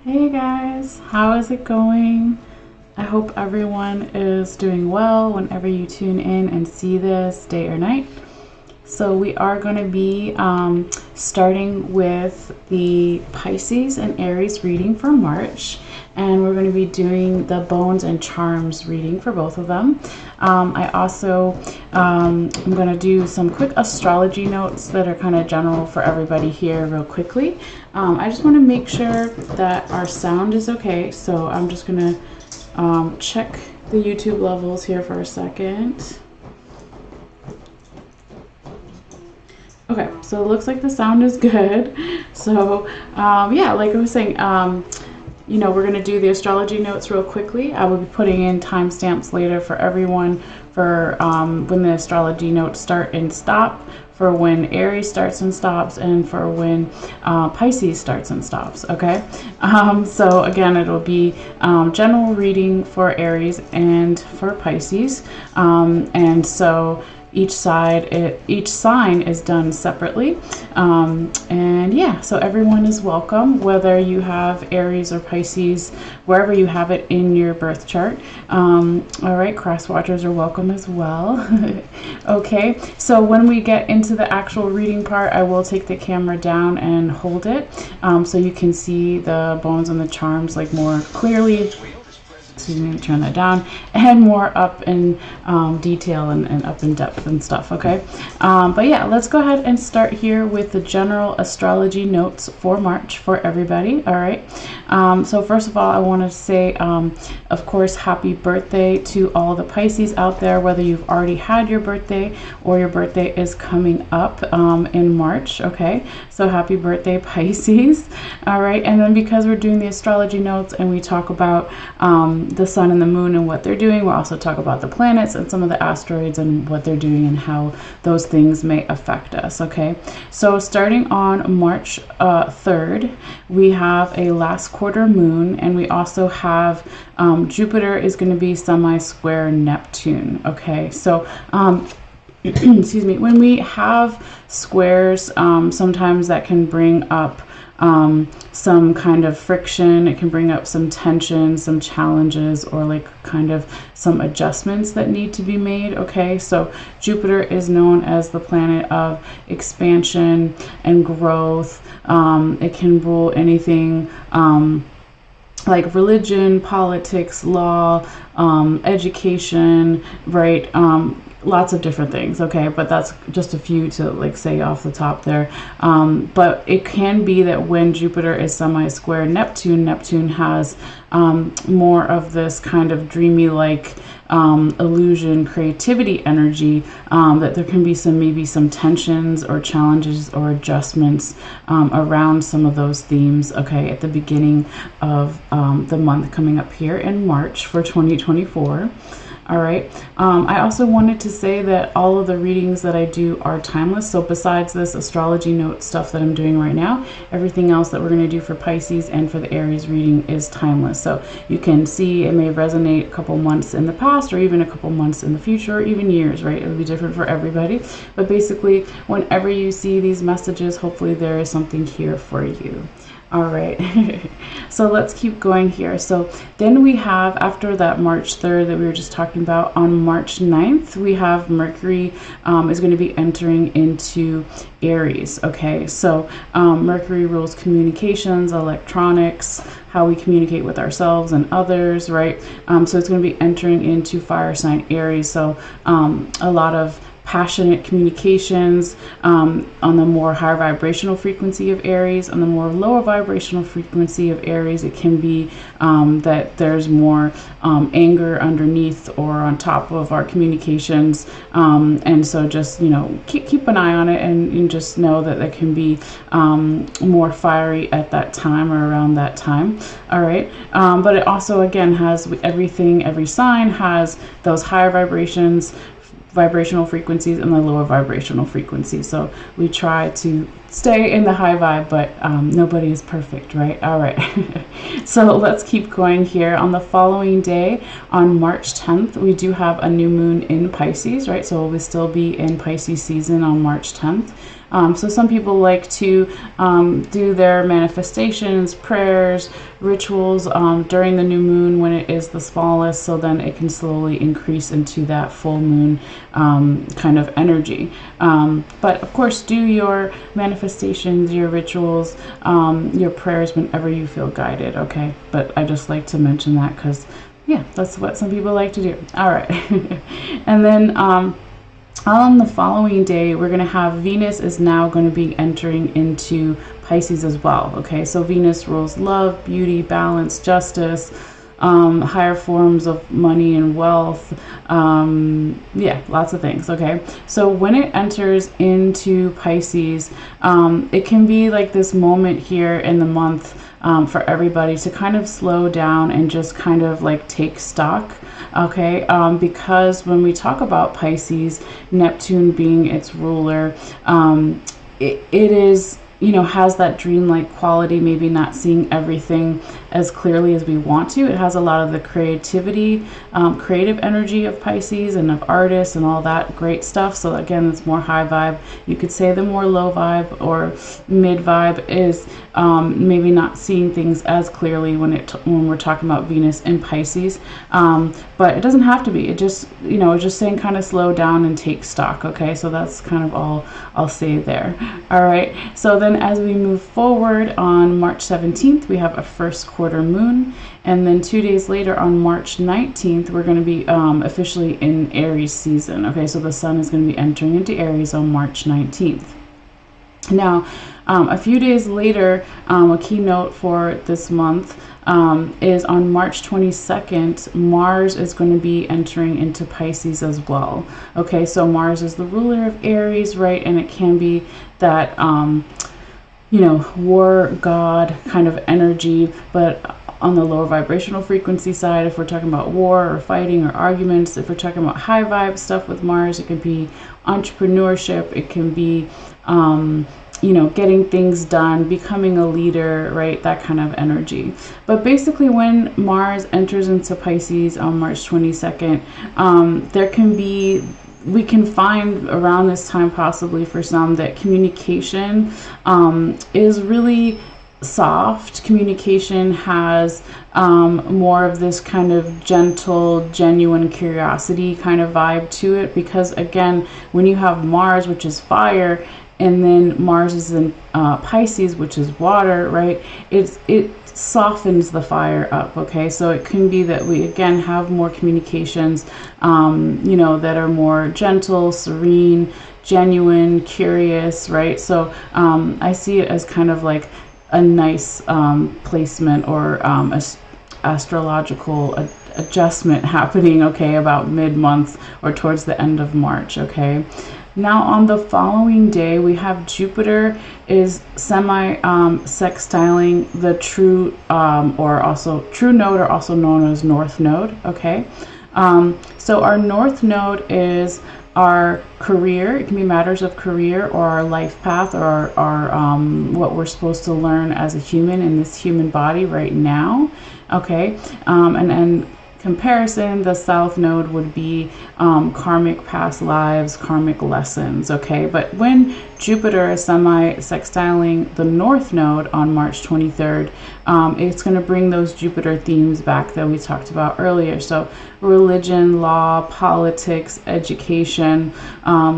Hey guys, how is it going? I hope everyone is doing well whenever you tune in and see this, day or night. So we are going to be starting with the Pisces and Aries reading for March, and we're going to be doing the Bones and Charms reading for both of them. I also am going to do some quick astrology notes that are kind of general for everybody here real quickly. I just want to make sure that our sound is okay, so I'm just going to check the YouTube levels here for a second. Okay, so it looks like the sound is good. So yeah, like I was saying, you know, we're going to do the astrology notes real quickly. I will be putting in timestamps later for everyone for when the astrology notes start and stop, for when Aries starts and stops, and for when Pisces starts and stops, okay? So again, it'll be general reading for Aries and for Pisces. And so each sign is done separately, and yeah, so everyone is welcome, whether you have Aries or Pisces, wherever you have it in your birth chart. All right, cross watchers are welcome as well. Okay, so when we get into the actual reading part, I will take the camera down and hold it so you can see the bones and the charms like more clearly. Excuse me, turn that down, and more up in detail and up in depth and stuff, okay? But yeah, let's go ahead and start here with the general astrology notes for March for everybody, all right? So first of all, I want to say, of course, happy birthday to all the Pisces out there, whether you've already had your birthday or your birthday is coming up in March, okay? So happy birthday, Pisces, all right? And then because we're doing the astrology notes and we talk about the sun and the moon and what they're doing, we'll also talk about the planets and some of the asteroids and what they're doing and how those things may affect us, okay? So starting on March 3rd, we have a last quarter moon, and we also have Jupiter is going to be semi-square Neptune, okay? So excuse me, when we have squares, sometimes that can bring up some kind of friction. It can bring up some tension, some challenges, or like kind of some adjustments that need to be made, okay? So Jupiter is known as the planet of expansion and growth. It can rule anything like religion, politics, law, education, right? Lots of different things, okay, but that's just a few to like say off the top there. But it can be that when Jupiter is semi-square Neptune has more of this kind of dreamy like illusion, creativity energy, that there can be maybe some tensions or challenges or adjustments around some of those themes, okay, at the beginning of the month coming up here in March for 2024. All right. I also wanted to say that all of the readings that I do are timeless. So besides this astrology note stuff that I'm doing right now, everything else that we're going to do for Pisces and for the Aries reading is timeless. So you can see it may resonate a couple months in the past or even a couple months in the future or even years, right? It'll be different for everybody. But basically, whenever you see these messages, hopefully there is something here for you. All right, so let's keep going here. So then we have, after that March 3rd that we were just talking about, on March 9th, we have Mercury is going to be entering into Aries, okay? So Mercury rules communications, electronics, how we communicate with ourselves and others, right? So it's going to be entering into fire sign Aries. So a lot of passionate communications on the more higher vibrational frequency of Aries. On the more lower vibrational frequency of Aries, it can be that there's more anger underneath or on top of our communications, and so just, you know, keep an eye on it, and just know that it can be more fiery at that time or around that time. All right, but it also again has every sign has those higher vibrations vibrational frequencies and the lower vibrational frequencies. So we try to stay in the high vibe, but nobody is perfect, right? All right. So let's keep going here. On the following day, on March 10th, we do have a new moon in Pisces, right? So we'll still be in Pisces season on March 10th. So some people like to do their manifestations, prayers, rituals during the new moon when it is the smallest, so then it can slowly increase into that full moon kind of energy. But of course, do your manifestations, your rituals, your prayers whenever you feel guided, okay? But I just like to mention that because, yeah, that's what some people like to do. All right. And then on the following day, we're going to have Venus is now going to be entering into Pisces as well. Okay, so Venus rules love, beauty, balance, justice, higher forms of money and wealth. Yeah, lots of things. Okay, so when it enters into Pisces, it can be like this moment here in the month for everybody to kind of slow down and just kind of like take stock. Okay, because when we talk about Pisces, Neptune being its ruler, it is, you know, has that dreamlike quality, maybe not seeing everything as clearly as we want to. It has a lot of the creativity, creative energy of Pisces and of artists and all that great stuff. So again, it's more high vibe. You could say the more low vibe or mid vibe is maybe not seeing things as clearly when we're talking about Venus in Pisces. But it doesn't have to be. It just, you know, just saying kind of slow down and take stock. Okay, so that's kind of all I'll say there. All right, so then as we move forward on March 17th, we have a first quarter moon, and then 2 days later on March 19th, we're going to be officially in Aries season. Okay, so the sun is going to be entering into Aries on March 19th. Now, a few days later, a keynote for this month is on March 22nd, Mars is going to be entering into Pisces as well. Okay, so Mars is the ruler of Aries, right? And it can be that, you know, war god kind of energy, but on the lower vibrational frequency side, if we're talking about war or fighting or arguments, if we're talking about high vibe stuff with Mars, it can be entrepreneurship, it can be, you know, getting things done, becoming a leader, right? That kind of energy. But basically when Mars enters into Pisces on March 22nd, there can be, we can find around this time possibly for some that communication is really soft. Communication has more of this kind of gentle, genuine curiosity kind of vibe to it, because again, when you have Mars, which is fire, and then Mars is in Pisces, which is water, right? It softens the fire up, okay? So it can be that we, again, have more communications, you know, that are more gentle, serene, genuine, curious, right? So I see it as kind of like a nice placement or astrological adjustment happening, okay, about mid-month or towards the end of March, okay? Now on the following day, we have Jupiter is sextiling the true or also true node, or also known as North Node, okay? So our North Node is our career. It can be matters of career or our life path, or our what we're supposed to learn as a human in this human body right now, okay? And then comparison, the South Node would be karmic past lives, karmic lessons, okay? But when Jupiter is sextiling the North Node on March 23rd, it's going to bring those Jupiter themes back that we talked about earlier. So religion, law, politics, education,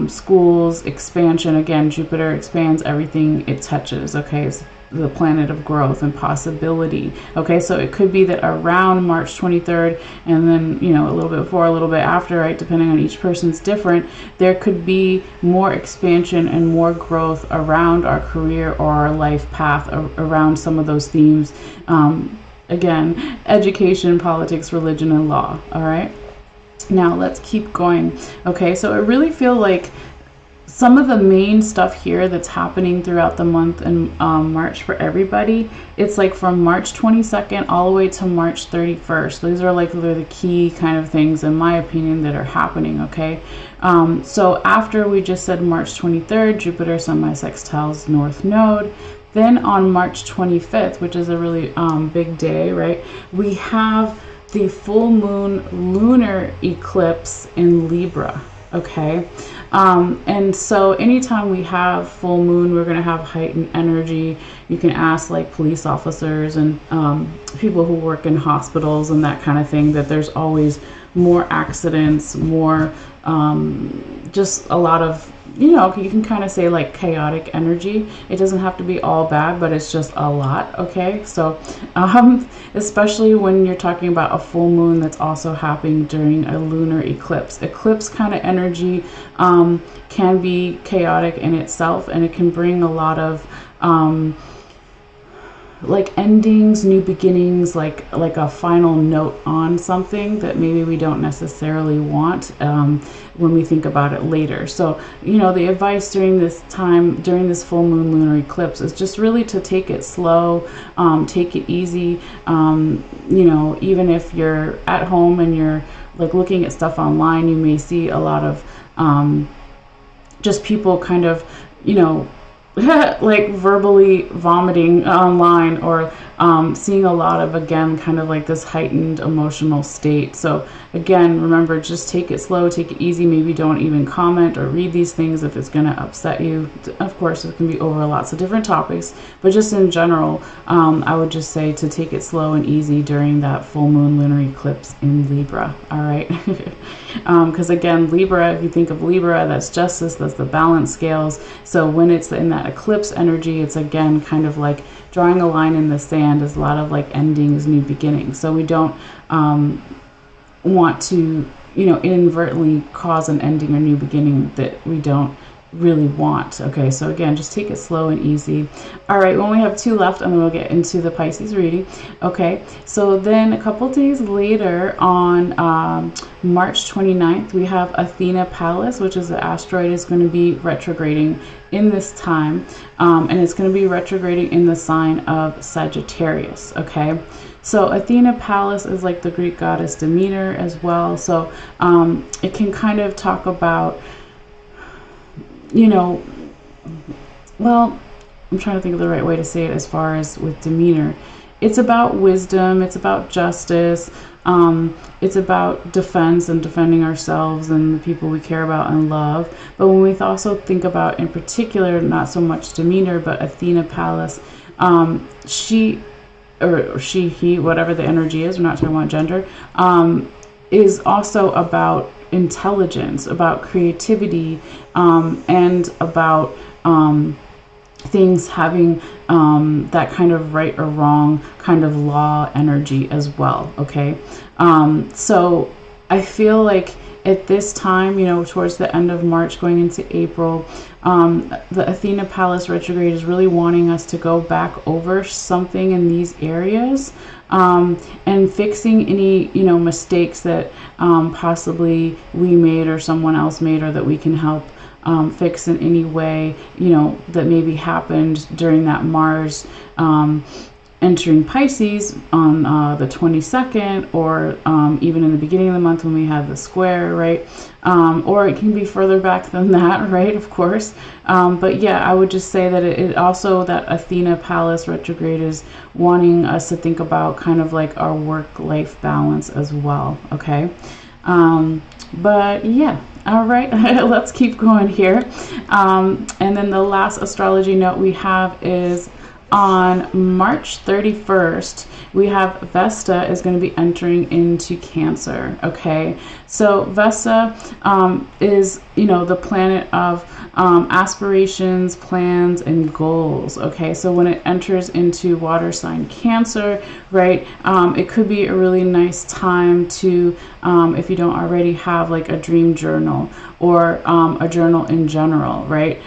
schools, expansion. Again, Jupiter expands everything it touches, okay? It's the planet of growth and possibility. Okay, so it could be that around March 23rd, and then, you know, a little bit before, a little bit after, right, depending on each person's different, there could be more expansion and more growth around our career or our life path, around some of those themes. Again, education, politics, religion, and law. All right, now let's keep going. Okay, so I really feel like some of the main stuff here that's happening throughout the month in March for everybody, it's like from March 22nd all the way to March 31st. These are like the key kind of things, in my opinion, that are happening, okay? So after we just said March 23rd, Jupiter semi-sextiles North Node. Then on March 25th, which is a really big day, right, we have the full moon lunar eclipse in Libra, okay? And so anytime we have full moon, we're going to have heightened energy. You can ask like police officers and people who work in hospitals and that kind of thing, that there's always more accidents, more just a lot of, you know, you can kind of say like chaotic energy. It doesn't have to be all bad, but it's just a lot, okay? So especially when you're talking about a full moon that's also happening during a lunar eclipse. Eclipse kind of energy can be chaotic in itself, and it can bring a lot of like endings, new beginnings, like a final note on something that maybe we don't necessarily want when we think about it later. So, you know, the advice during this time, during this full moon lunar eclipse, is just really to take it slow, take it easy. You know, even if you're at home and you're like looking at stuff online, you may see a lot of just people kind of, you know, like verbally vomiting online, or seeing a lot of, again, kind of like this heightened emotional state. So again, remember, just take it slow, take it easy. Maybe don't even comment or read these things if it's going to upset you. Of course, it can be over lots of different topics, but just in general, I would just say to take it slow and easy during that full moon lunar eclipse in Libra. All right. Because again, Libra, if you think of Libra, that's justice, that's the balance scales. So when it's in that eclipse energy, it's again kind of like drawing a line in the sand. Is a lot of like endings, new beginnings. So we don't want to, you know, inadvertently cause an ending or new beginning that we don't really want. Okay, so again, just take it slow and easy. All right, well, we have 2 left, and then we'll get into the Pisces reading. Okay, so then a couple days later, on March 29th, we have Athena Pallas, which is the asteroid, is going to be retrograding in this time, and it's going to be retrograding in the sign of Sagittarius. Okay, so Athena Pallas is like the Greek goddess Demeter as well. So it can kind of talk about, you know, well, I'm trying to think of the right way to say it as far as with Demeter. It's about wisdom, it's about justice, it's about defense and defending ourselves and the people we care about and love. But when we also think about, in particular, not so much Demeter, but Athena Pallas, she, he, whatever the energy is, we're not talking about gender, is also about intelligence, about creativity, and about things having that kind of right or wrong kind of law energy as well. Okay, so I feel like at this time, you know, towards the end of March going into April, the Athena Pallas retrograde is really wanting us to go back over something in these areas, and fixing any, you know, mistakes that possibly we made or someone else made, or that we can help fix in any way, you know, that maybe happened during that Mars entering Pisces on the 22nd, or even in the beginning of the month when we had the square, right? Or it can be further back than that, right? Of course. But yeah, I would just say that it also, that Athena Pallas retrograde is wanting us to think about kind of like our work-life balance as well, okay? But yeah, all right, let's keep going here. And then the last astrology note we have is on March 31st, we have Vesta is going to be entering into Cancer. Okay, so Vesta is, you know, the planet of aspirations, plans, and goals. Okay, so when it enters into water sign Cancer, right, it could be a really nice time to, if you don't already have like a dream journal, or a journal in general, right,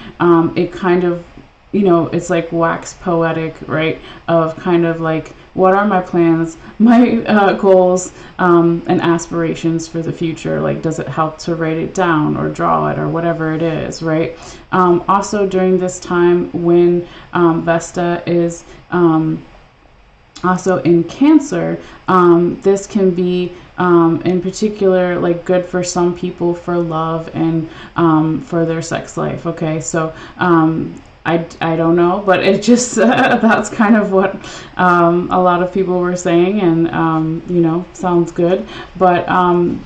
it kind of you know, it's like wax poetic, right? Of kind of like, what are my plans, my goals, and aspirations for the future? Like, does it help to write it down or draw it or whatever it is, right? Also, during this time when Vesta is also in Cancer, this can be in particular like good for some people for love and for their sex life. Okay, so I don't know, but it just that's kind of what a lot of people were saying, and you know, sounds good. But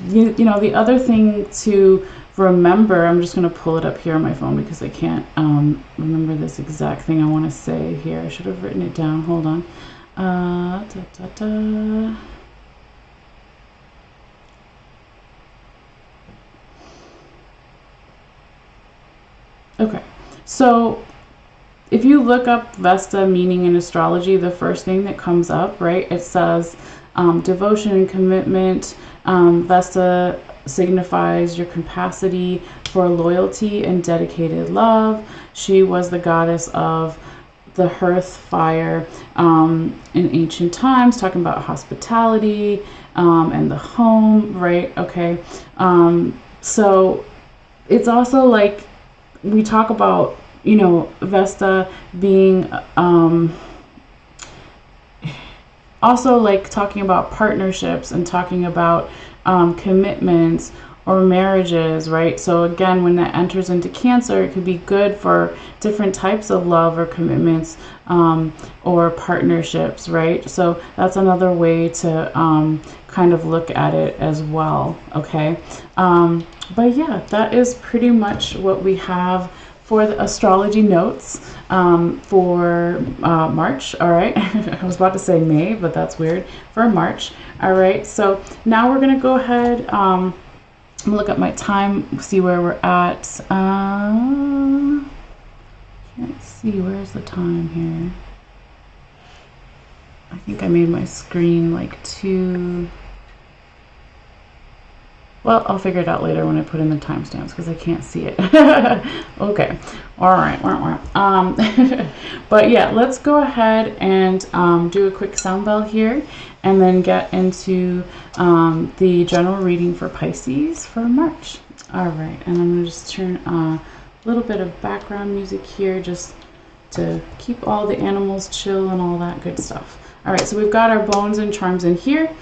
you know, the other thing to remember, I'm just going to pull it up here on my phone because I can't remember this exact thing I want to say here. I should have written it down. Hold on. Okay, so if you look up Vesta meaning in astrology, the first thing that comes up, right, it says devotion and commitment. Vesta signifies your capacity for loyalty and dedicated love. She was the goddess of the hearth fire in ancient times, talking about hospitality and the home, right? Okay, so it's also like we talk about, you know, Vesta being also like talking about partnerships and talking about commitments or marriages, right? So again, when that enters into Cancer, it could be good for different types of love or commitments or partnerships, right? So that's another way to kind of look at it as well, okay? But yeah, that is pretty much what we have for the astrology notes for March. All right. I was about to say May, but that's weird. For March. All right. So now we're going to go ahead look at my time, see where we're at. Can't see, where's the time here? I think I made my screen like too... Well, I'll figure it out later when I put in the timestamps because I can't see it. Okay. All right. But yeah, let's go ahead and do a quick sound bell here and then get into the general reading for Pisces for March. All right. And I'm going to just turn a little bit of background music here just to keep all the animals chill and all that good stuff. All right. So we've got our bones and charms in here.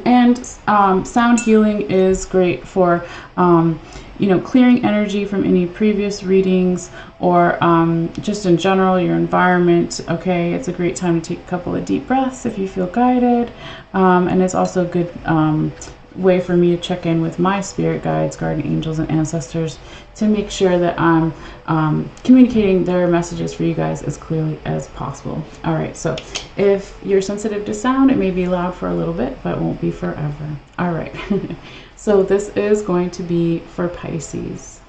And sound healing is great for you know, clearing energy from any previous readings or just in general your environment. Okay, it's a great time to take a couple of deep breaths if you feel guided, and it's also a good way for me to check in with my spirit guides, guardian angels, and ancestors to make sure that I'm communicating their messages for you guys as clearly as possible. All right, so if you're sensitive to sound, it may be loud for a little bit, but won't be forever. All right, so this is going to be for Pisces.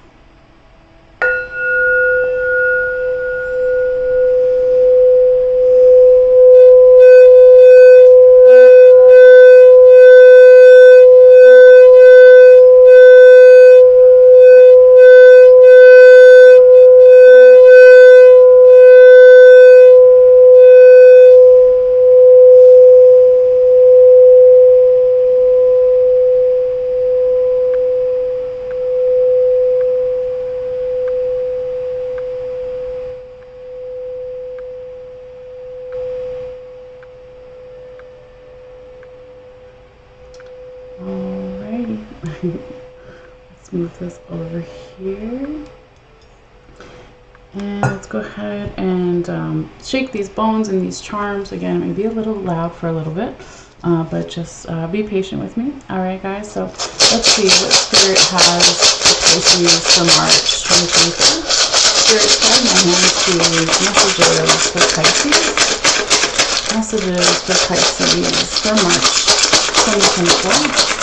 Alrighty, let's move this over here. And let's go ahead and shake these bones and these charms. Again, it may be a little loud for a little bit, but just be patient with me. Alright guys, so let's see what Spirit has for Pisces for March 2024. Spirit, guide my hand to messages for Pisces. Messages for Pisces for March 2024.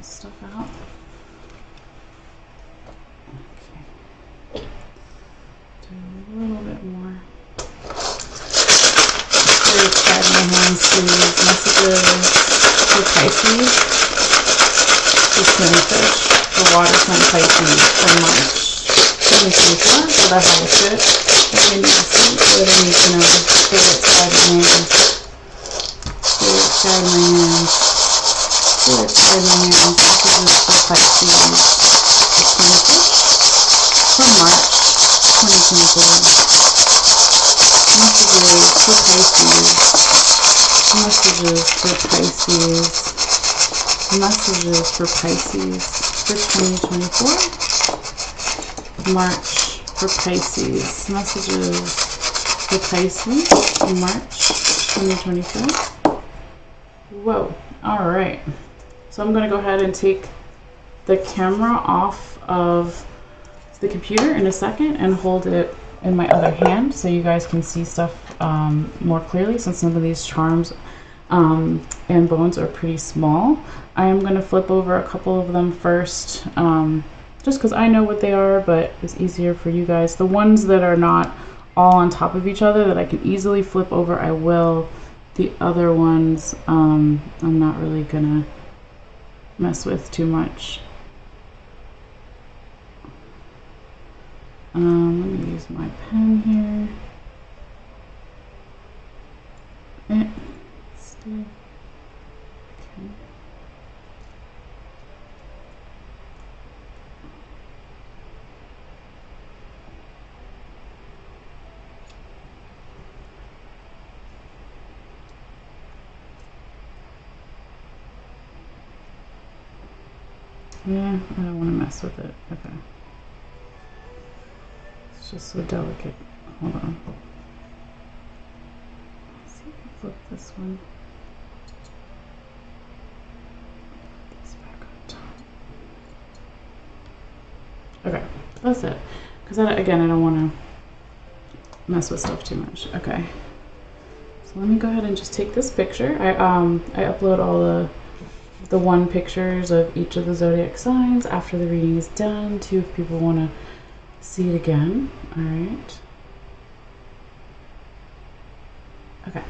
Stuff out. Okay. Do a little bit more. Spirit, guide my hands, please. Messages for Pisces, the twin fish, the water sign Pisces for March 2024, so that's how it's good. If you need to see, whatever you need to know, spirit guidelines, spirit guidelines, spirit guidelines, messages for Pisces, the twin fish for March 2024. Messages for Pisces. Messages for Pisces. Messages for Pisces for 2024. March for Pisces. Messages for Pisces in March 2024. Whoa. Alright. So I'm going to go ahead and take the camera off of the computer in a second and hold it in my other hand so you guys can see stuff more clearly, since some of these charms and bones are pretty small. I am going to flip over a couple of them first, just because I know what they are, but it's easier for you guys. The ones that are not all on top of each other that I can easily flip over, I will. The other ones I'm not really gonna mess with too much. Let me use my pen here. Stay. Okay. Yeah, I don't want to mess with it. Okay. It's just so delicate. Hold on. Let's see if I can flip this one. Put this back on top. Okay, that's it. Because again, I don't want to mess with stuff too much. Okay. So let me go ahead and just take this picture. I upload all the one pictures of each of the zodiac signs after the reading is done, too, if people want to see it again. All right. Okay.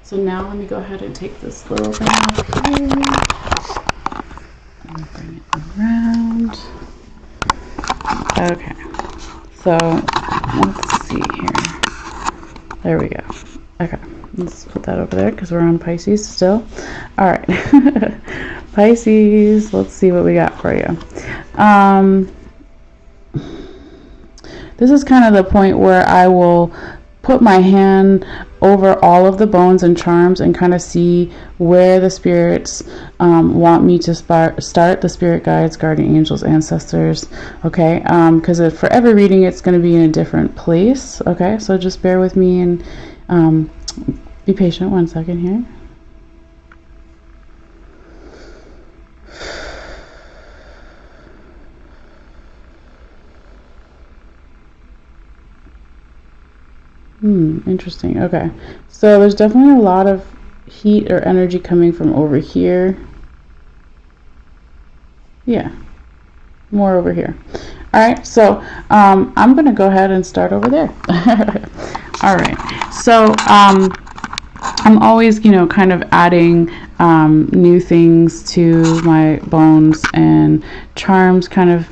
So now let me go ahead and take this little thing off here and bring it around. Okay. So let's see here. There we go. Okay. Let's put that over there because we're on Pisces still. All right. Pisces, let's see what we got for you. This is kind of the point where I will put my hand over all of the bones and charms and kind of see where the spirits want me to start, the spirit guides, guardian angels, ancestors. Okay, because for every reading it's going to be in a different place. Okay, so just bear with me and be patient. 1 second here. Interesting. Okay, so there's definitely a lot of heat or energy coming from over here. Yeah, more over here. All right, so I'm gonna go ahead and start over there. All right, so I'm always, kind of adding new things to my bones and charms kind of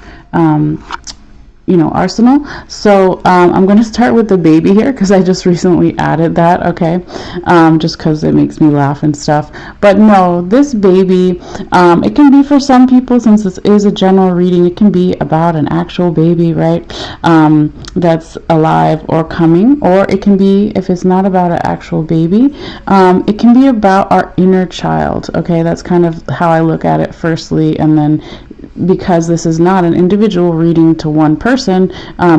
arsenal. So I'm going to start with the baby here because I just recently added that. Okay, just because it makes me laugh and stuff. But no, this baby, it can be for some people, since this is a general reading, it can be about an actual baby, right, that's alive or coming. Or it can be, if it's not about an actual baby, it can be about our inner child. Okay, that's kind of how I look at it firstly, and then because this is not an individual reading to one person,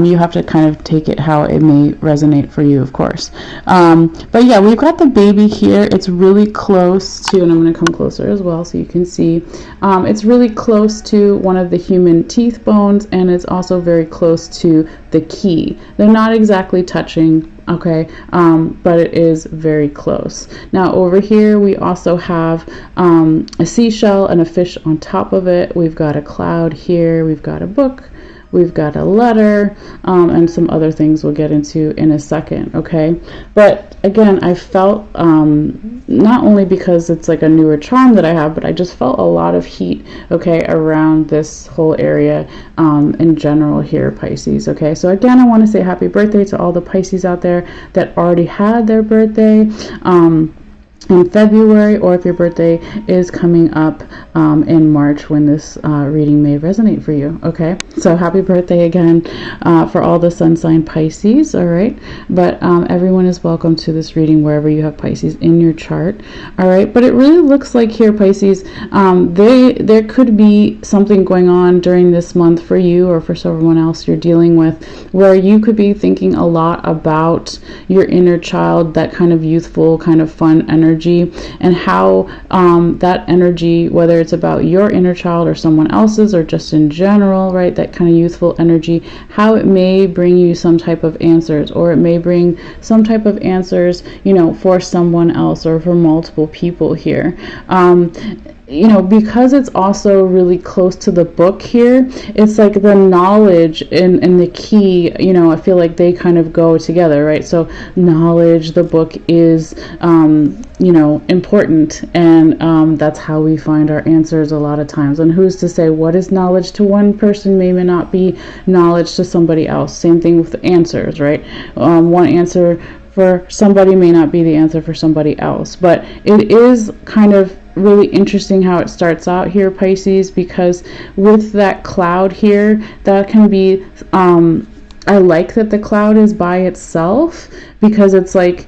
you have to kind of take it how it may resonate for you, of course. But yeah, we've got the baby here. It's really close to, and I'm going to come closer as well so you can see, it's really close to one of the human teeth bones, and it's also very close to the key. They're not exactly touching, okay, but it is very close. Now over here we also have a seashell and a fish on top of it. We've got a cloud here, we've got a book, we've got a letter, and some other things we'll get into in a second. Okay, but again, I felt, not only because it's like a newer charm that I have, but I just felt a lot of heat, okay, around this whole area in general here, Pisces, okay? So again, I want to say happy birthday to all the Pisces out there that already had their birthday in February, or if your birthday is coming up in March, when this reading may resonate for you. Okay, so happy birthday again for all the sun sign Pisces. All right, but everyone is welcome to this reading wherever you have Pisces in your chart. All right, but it really looks like here, Pisces, there could be something going on during this month for you or for someone else you're dealing with, where you could be thinking a lot about your inner child, that kind of youthful, kind of fun energy, and how that energy, whether it's about your inner child or someone else's or just in general, right, that kind of youthful energy, how it may bring you some type of answers, or it may bring some type of answers, you know, for someone else or for multiple people here. You know, because it's also really close to the book here, it's like the knowledge and the key, you know, I feel like they kind of go together, right? So knowledge, the book is, you know, important, and that's how we find our answers a lot of times. And who's to say what is knowledge to one person may not be knowledge to somebody else? Same thing with the answers, right? One answer for somebody may not be the answer for somebody else, but it is kind of really interesting how it starts out here, Pisces, because with that cloud here, that can be, I like that the cloud is by itself, because it's like,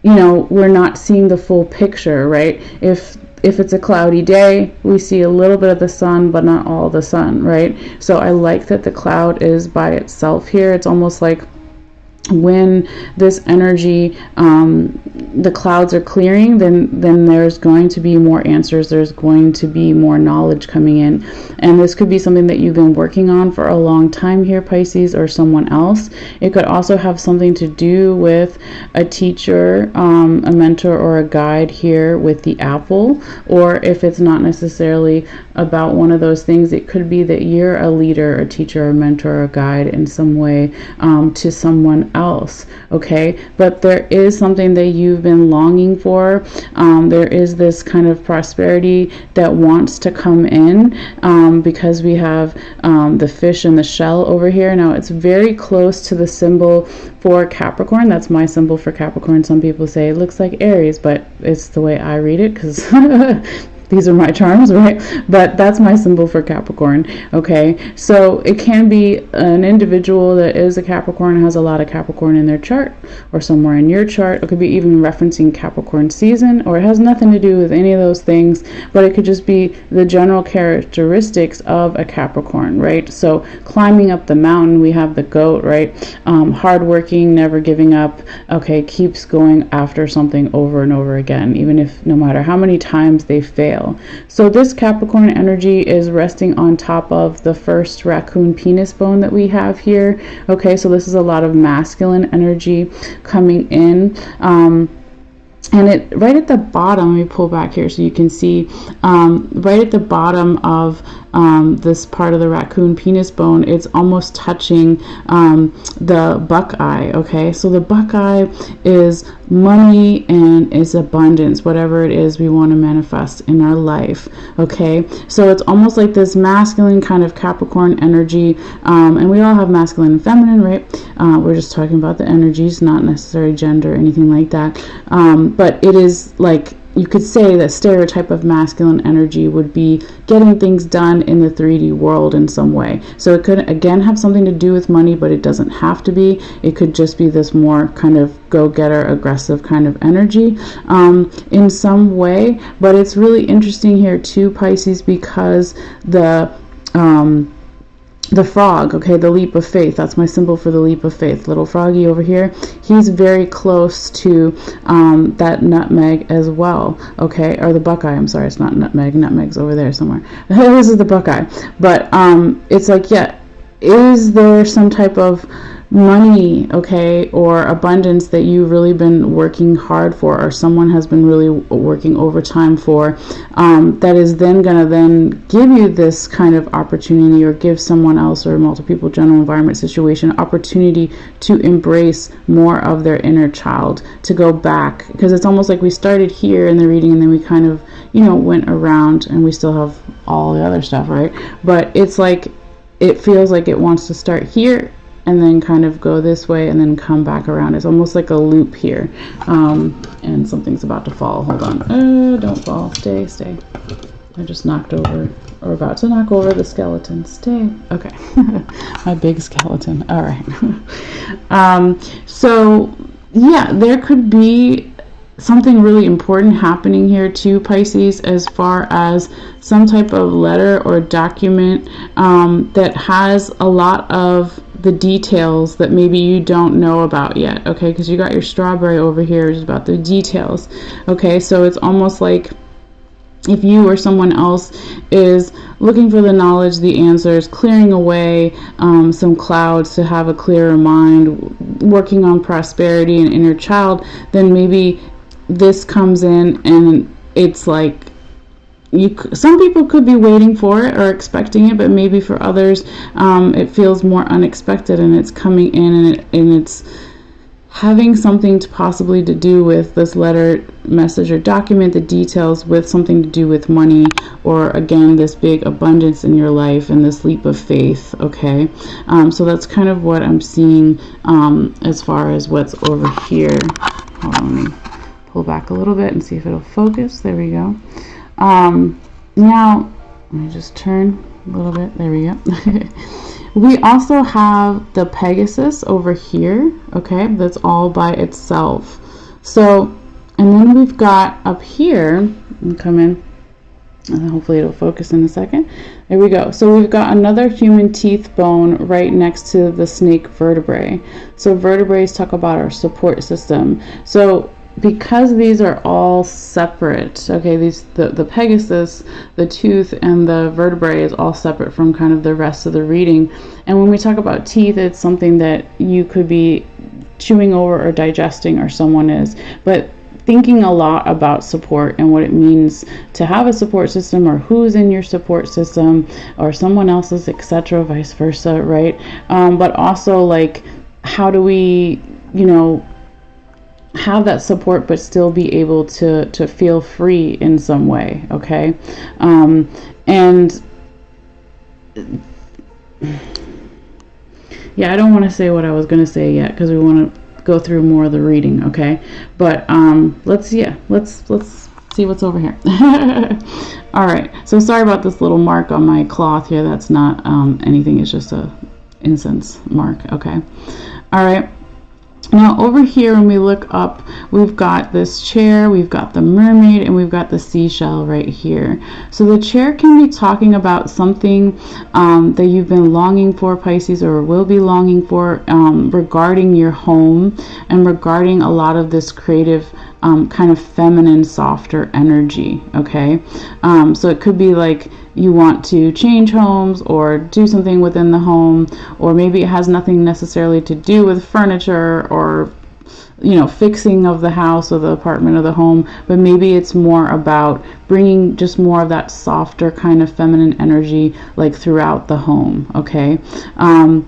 you know, we're not seeing the full picture, right? If it's a cloudy day, we see a little bit of the sun, but not all the sun, right? So I like that the cloud is by itself here. It's almost like when this energy, the clouds are clearing, then there's going to be more answers, there's going to be more knowledge coming in. And this could be something that you've been working on for a long time here, Pisces, or someone else. It could also have something to do with a teacher, a mentor, or a guide here with the apple. Or if it's not necessarily about one of those things, it could be that you're a leader, a teacher, a mentor, or a guide in some way to someone else, okay? But there is something that you've been longing for. There is this kind of prosperity that wants to come in, because we have the fish and the shell over here. Now it's very close to the symbol for Capricorn. That's my symbol for Capricorn. Some people say it looks like Aries, but it's the way I read it, because these are my charms, right? But that's my symbol for Capricorn, okay? So it can be an individual that is a Capricorn, has a lot of Capricorn in their chart, or somewhere in your chart. It could be even referencing Capricorn season, or it has nothing to do with any of those things, but it could just be the general characteristics of a Capricorn, right? So climbing up the mountain, we have the goat, right? Hardworking, never giving up, okay, keeps going after something over and over again, even if no matter how many times they fail. So this Capricorn energy is resting on top of the first raccoon penis bone that we have here. Okay, so this is a lot of masculine energy coming in. And it right at the bottom, let me pull back here so you can see, right at the bottom of this part of the raccoon penis bone, it's almost touching the buckeye. Okay, so the buckeye is money and is abundance, whatever it is we want to manifest in our life. Okay, so it's almost like this masculine kind of Capricorn energy, and we all have masculine and feminine, right? We're just talking about the energies, not necessarily gender or anything like that, but it is like, you could say that stereotype of masculine energy would be getting things done in the 3D world in some way. So it could again have something to do with money, but it doesn't have to be. It could just be this more kind of go-getter, aggressive kind of energy in some way. But it's really interesting here too, Pisces, because the frog, okay, the leap of faith, that's my symbol for the leap of faith. Little froggy over here, he's very close to that nutmeg as well, okay, or the buckeye, I'm sorry, it's not nutmeg, nutmeg's over there somewhere. This is the buckeye, but it's like, yeah, is there some type of money, okay, or abundance that you've really been working hard for, or someone has been really working overtime for, that is then going to then give you this kind of opportunity, or give someone else or multiple people, general environment situation, opportunity to embrace more of their inner child, to go back, because it's almost like we started here in the reading and then we kind of, you know, went around, and we still have all the other stuff, right? But it's like, it feels like it wants to start here and then kind of go this way and then come back around. It's almost like a loop here. And something's about to fall. Hold on. Don't fall. Stay. I just knocked over, or about to knock over the skeleton. Stay. Okay. My big skeleton. All right. So yeah, there could be something really important happening here too, Pisces, as far as some type of letter or document that has a lot of the details that maybe you don't know about yet, okay? Because you got your strawberry over here, which is about the details, okay? So it's almost like if you or someone else is looking for the knowledge, the answers, clearing away some clouds to have a clearer mind, working on prosperity and inner child, then maybe this comes in and it's like, some people could be waiting for it or expecting it, but maybe for others it feels more unexpected, and it's coming in, and it's having something to possibly to do with this letter, message, or document, the details with something to do with money, or again, this big abundance in your life and this leap of faith, okay? So that's kind of what I'm seeing as far as what's over here. Hold on, let me pull back a little bit and see if it'll focus. There we go. Now, let me just turn a little bit. There we go. We also have the Pegasus over here, okay? That's all by itself. So, and then we've got up here, and come in, and hopefully it'll focus in a second. There we go. So we've got another human teeth bone right next to the snake vertebrae. So vertebrae talk about our support system. So because these are all separate, okay, the Pegasus, the tooth, and the vertebrae is all separate from kind of the rest of the reading. And when we talk about teeth, it's something that you could be chewing over or digesting, or someone is, but thinking a lot about support and what it means to have a support system, or who's in your support system, or someone else's, etc., vice versa, right? But also, like, how do we, you know, have that support but still be able to feel free in some way, okay? And yeah, I don't want to say what I was going to say yet, because we want to go through more of the reading, okay? But let's see what's over here. All right, so sorry about this little mark on my cloth here. That's not anything, it's just a incense mark, okay? All right. Now over here, when we look up, we've got this chair, we've got the mermaid, and we've got the seashell right here. So the chair can be talking about something that you've been longing for, Pisces, or will be longing for, regarding your home, and regarding a lot of this creative kind of feminine, softer energy, okay? So it could be like you want to change homes or do something within the home, or maybe it has nothing necessarily to do with furniture or, you know, fixing of the house or the apartment or the home, but maybe it's more about bringing just more of that softer kind of feminine energy, like throughout the home, okay?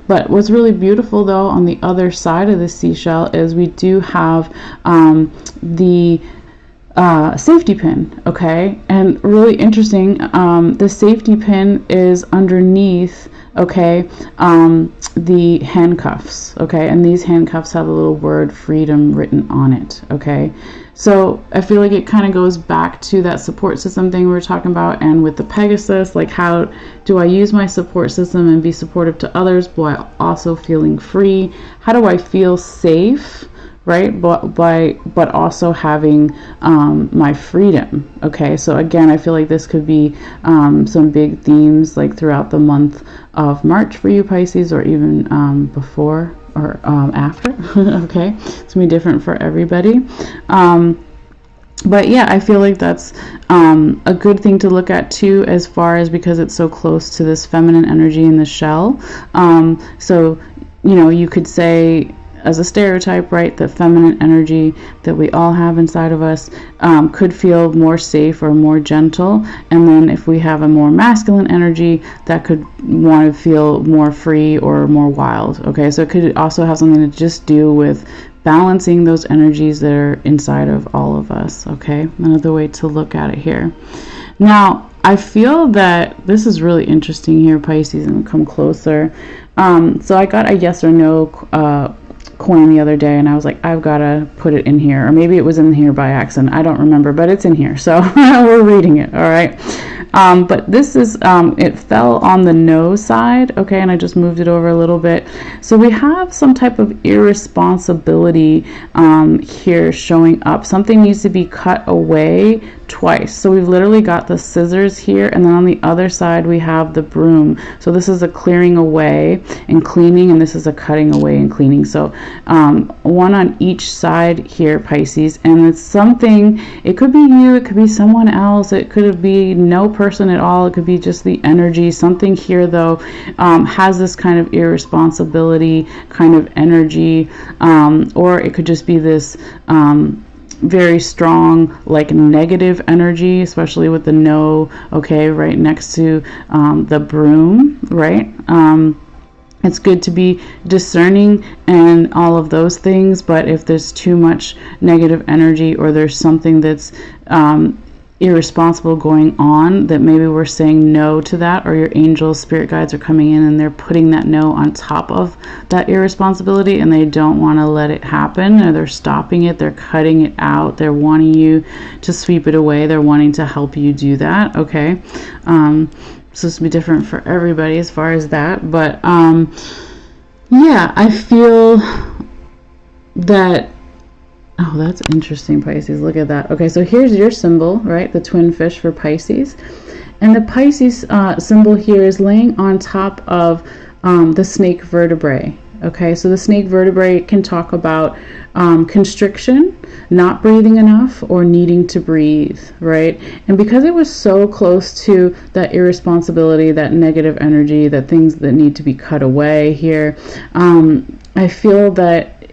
But what's really beautiful though on the other side of the seashell is we do have the safety pin, okay? And really interesting, the safety pin is underneath, okay, the handcuffs, okay? And these handcuffs have a little word freedom written on it, okay? So I feel like it kind of goes back to that support system thing we were talking about, and with the Pegasus, like, how do I use my support system and be supportive to others while also feeling free? How do I feel safe, right? But also having my freedom, okay? So again, I feel like this could be some big themes like throughout the month of March for you, Pisces, or even before or after, okay? It's gonna be different for everybody. But yeah, I feel like that's a good thing to look at too, as far as because it's so close to this feminine energy in the shell. So you know, you could say as a stereotype, right, the feminine energy that we all have inside of us could feel more safe or more gentle. And then if we have a more masculine energy, that could want to feel more free or more wild. Okay, so it could also have something to just do with balancing those energies that are inside of all of us. Okay, another way to look at it here. Now, I feel that this is really interesting here, Pisces, and come closer. So I got a yes or no coin the other day, and I was like, I've got to put it in here, or maybe it was in here by accident. I don't remember, but it's in here, so we're reading it. All right. But this is, it fell on the no side, okay, and I just moved it over a little bit. So we have some type of irresponsibility here showing up. Something needs to be cut away twice. So we've literally got the scissors here, and then on the other side we have the broom. So this is a clearing away and cleaning, and this is a cutting away and cleaning. So one on each side here, Pisces, and it's something, it could be you, it could be someone else, it could be no person at all, it could be just the energy. Something here though has this kind of irresponsibility kind of energy, or it could just be this very strong, like, negative energy, especially with the no, okay, right next to the broom, right? It's good to be discerning and all of those things, but if there's too much negative energy, or there's something that's irresponsible going on, that maybe we're saying no to that, or your angels, spirit guides are coming in and they're putting that no on top of that irresponsibility, and they don't want to let it happen, or they're stopping it, they're cutting it out, they're wanting you to sweep it away, they're wanting to help you do that. Okay, so this will be different for everybody as far as that, but yeah, I feel that, oh, that's interesting, Pisces. Look at that. Okay, so here's your symbol, right? The twin fish for Pisces. And the Pisces symbol here is laying on top of the snake vertebrae. Okay, so the snake vertebrae can talk about constriction, not breathing enough, or needing to breathe, right? And because it was so close to that irresponsibility, that negative energy, that things that need to be cut away here, I feel that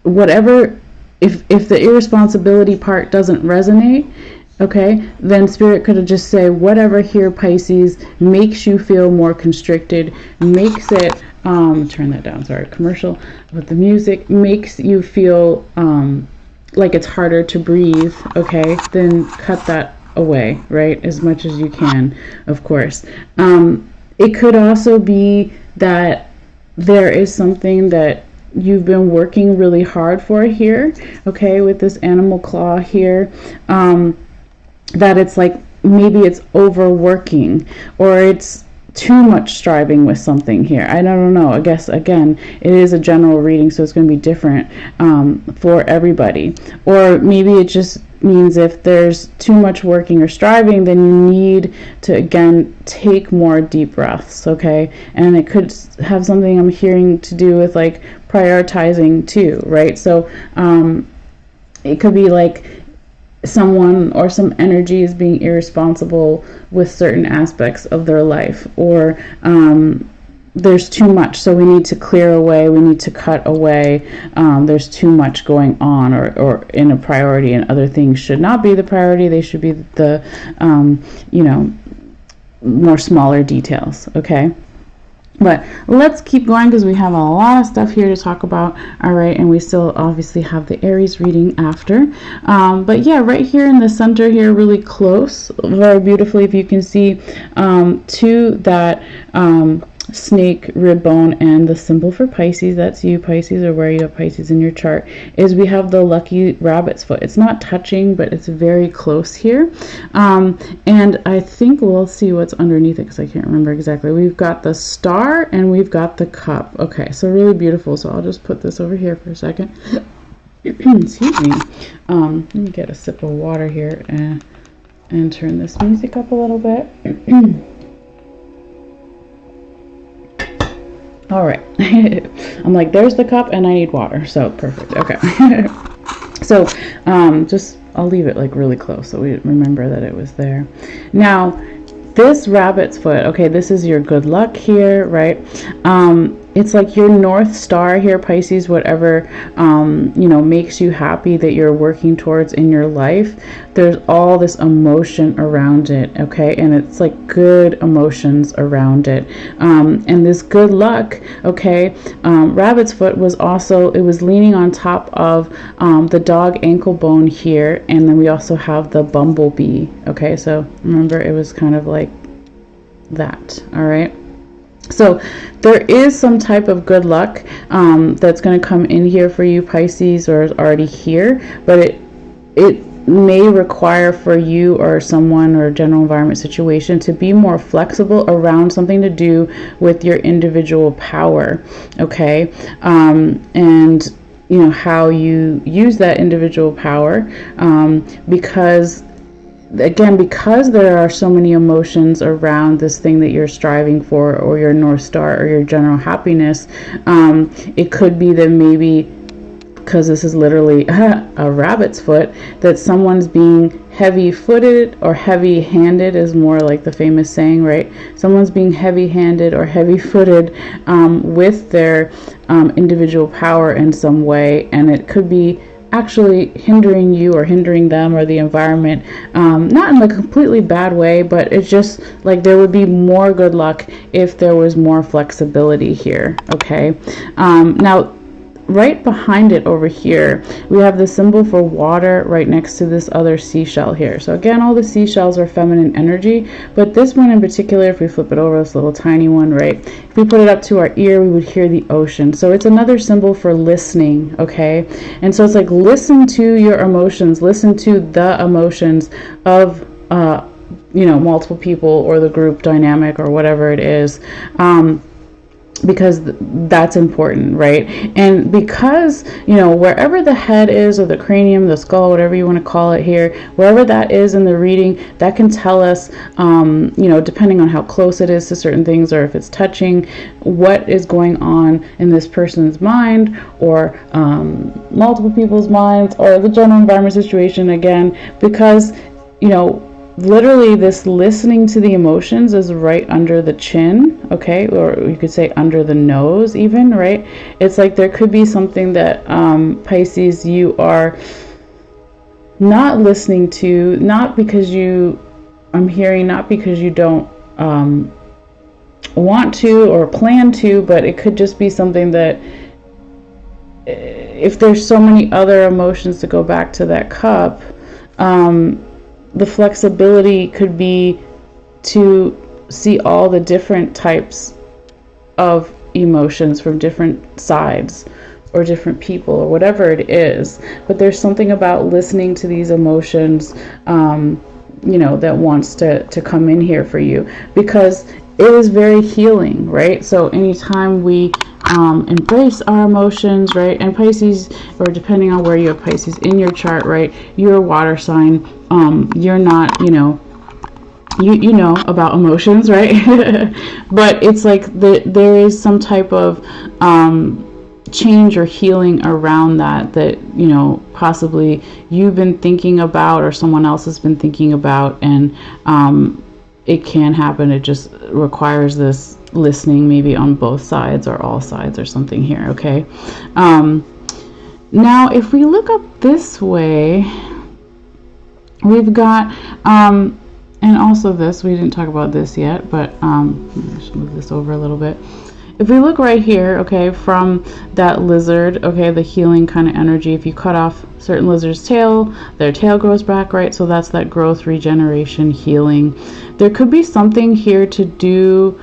whatever, if the irresponsibility part doesn't resonate, okay, then Spirit could have just say whatever here, Pisces, makes you feel more constricted, makes it, turn that down, sorry, commercial with the music, makes you feel like it's harder to breathe, okay, then cut that away, right, as much as you can, of course. It could also be that there is something that you've been working really hard for here, okay, with this animal claw here, that it's like maybe it's overworking, or it's too much striving with something here. I don't know. I guess, again, it is a general reading, so it's going to be different for everybody. Or maybe it just means if there's too much working or striving, then you need to, again, take more deep breaths, okay? And it could have something, I'm hearing, to do with like prioritizing too, right? So it could be like someone or some energy is being irresponsible with certain aspects of their life, or there's too much, so we need to clear away, we need to cut away, there's too much going on, or in a priority, and other things should not be the priority, they should be the you know, more smaller details, okay? But let's keep going, because we have a lot of stuff here to talk about. All right, and we still obviously have the Aries reading after. But yeah, right here in the center here, really close, very beautifully, if you can see, to that snake rib bone, and the symbol for Pisces, that's you, Pisces, or where you have Pisces in your chart, is we have the lucky rabbit's foot. It's not touching, but it's very close here. And I think we'll see what's underneath it, because I can't remember exactly. We've got the star and we've got the cup. Okay, so really beautiful. So I'll just put this over here for a second. Excuse me. Let me get a sip of water here and turn this music up a little bit. All right. I'm like, there's the cup and I need water, so perfect. Okay. So just, I'll leave it like really close so we remember that it was there. Now, this rabbit's foot, okay, this is your good luck here, right? it's like your North Star here, Pisces, whatever, you know, makes you happy that you're working towards in your life. There's all this emotion around it, okay? And it's like good emotions around it. And this good luck, okay? Rabbit's foot was also, it was leaning on top of the dog ankle bone here. And then we also have the bumblebee, okay? So remember, it was kind of like that, all right? So there is some type of good luck that's going to come in here for you, Pisces, or is already here, but it may require for you or someone or a general environment situation to be more flexible around something to do with your individual power, okay? And you know how you use that individual power, because again, because there are so many emotions around this thing that you're striving for, or your North Star, or your general happiness, it could be that maybe, because this is literally a rabbit's foot, that someone's being heavy-footed or heavy-handed is more like the famous saying, right? Someone's being heavy-handed or heavy-footed with their individual power in some way, and it could be actually hindering you or hindering them or the environment, not in a completely bad way, but it's just like there would be more good luck if there was more flexibility here, okay? Now right behind it over here, we have the symbol for water right next to this other seashell here. So again, all the seashells are feminine energy, but this one in particular, if we flip it over, this little tiny one, right? If we put it up to our ear, we would hear the ocean. So it's another symbol for listening, okay? And so it's like, listen to your emotions, listen to the emotions of, you know, multiple people or the group dynamic or whatever it is. Because that's important, right? And because, you know, wherever the head is, or the cranium, the skull, whatever you want to call it here, wherever that is in the reading, that can tell us, you know, depending on how close it is to certain things, or if it's touching, what is going on in this person's mind, or multiple people's minds, or the general environment situation, again, because, you know, literally this listening to the emotions is right under the chin, okay, or you could say under the nose even, right? It's like there could be something that Pisces, you are not listening to, not because you, I'm hearing, not because you don't want to or plan to, but it could just be something that, if there's so many other emotions to go back to that cup, the flexibility could be to see all the different types of emotions from different sides or different people or whatever it is. But there's something about listening to these emotions, you know, that wants to come in here for you, because it is very healing, right? So anytime we embrace our emotions, right? And Pisces, or depending on where you have Pisces in your chart, right? You're a water sign. You're not, you know, you know about emotions, right? But it's like there is some type of change or healing around that, you know, possibly you've been thinking about, or someone else has been thinking about, and it can happen. It just requires this listening, maybe on both sides or all sides or something here, okay? Now, if we look up this way, we've got, and also this, we didn't talk about this yet, but let's move this over a little bit. If we look right here, okay, from that lizard, okay, the healing kind of energy, if you cut off certain lizard's tail, their tail grows back, right? So that's that growth, regeneration, healing. There could be something here to do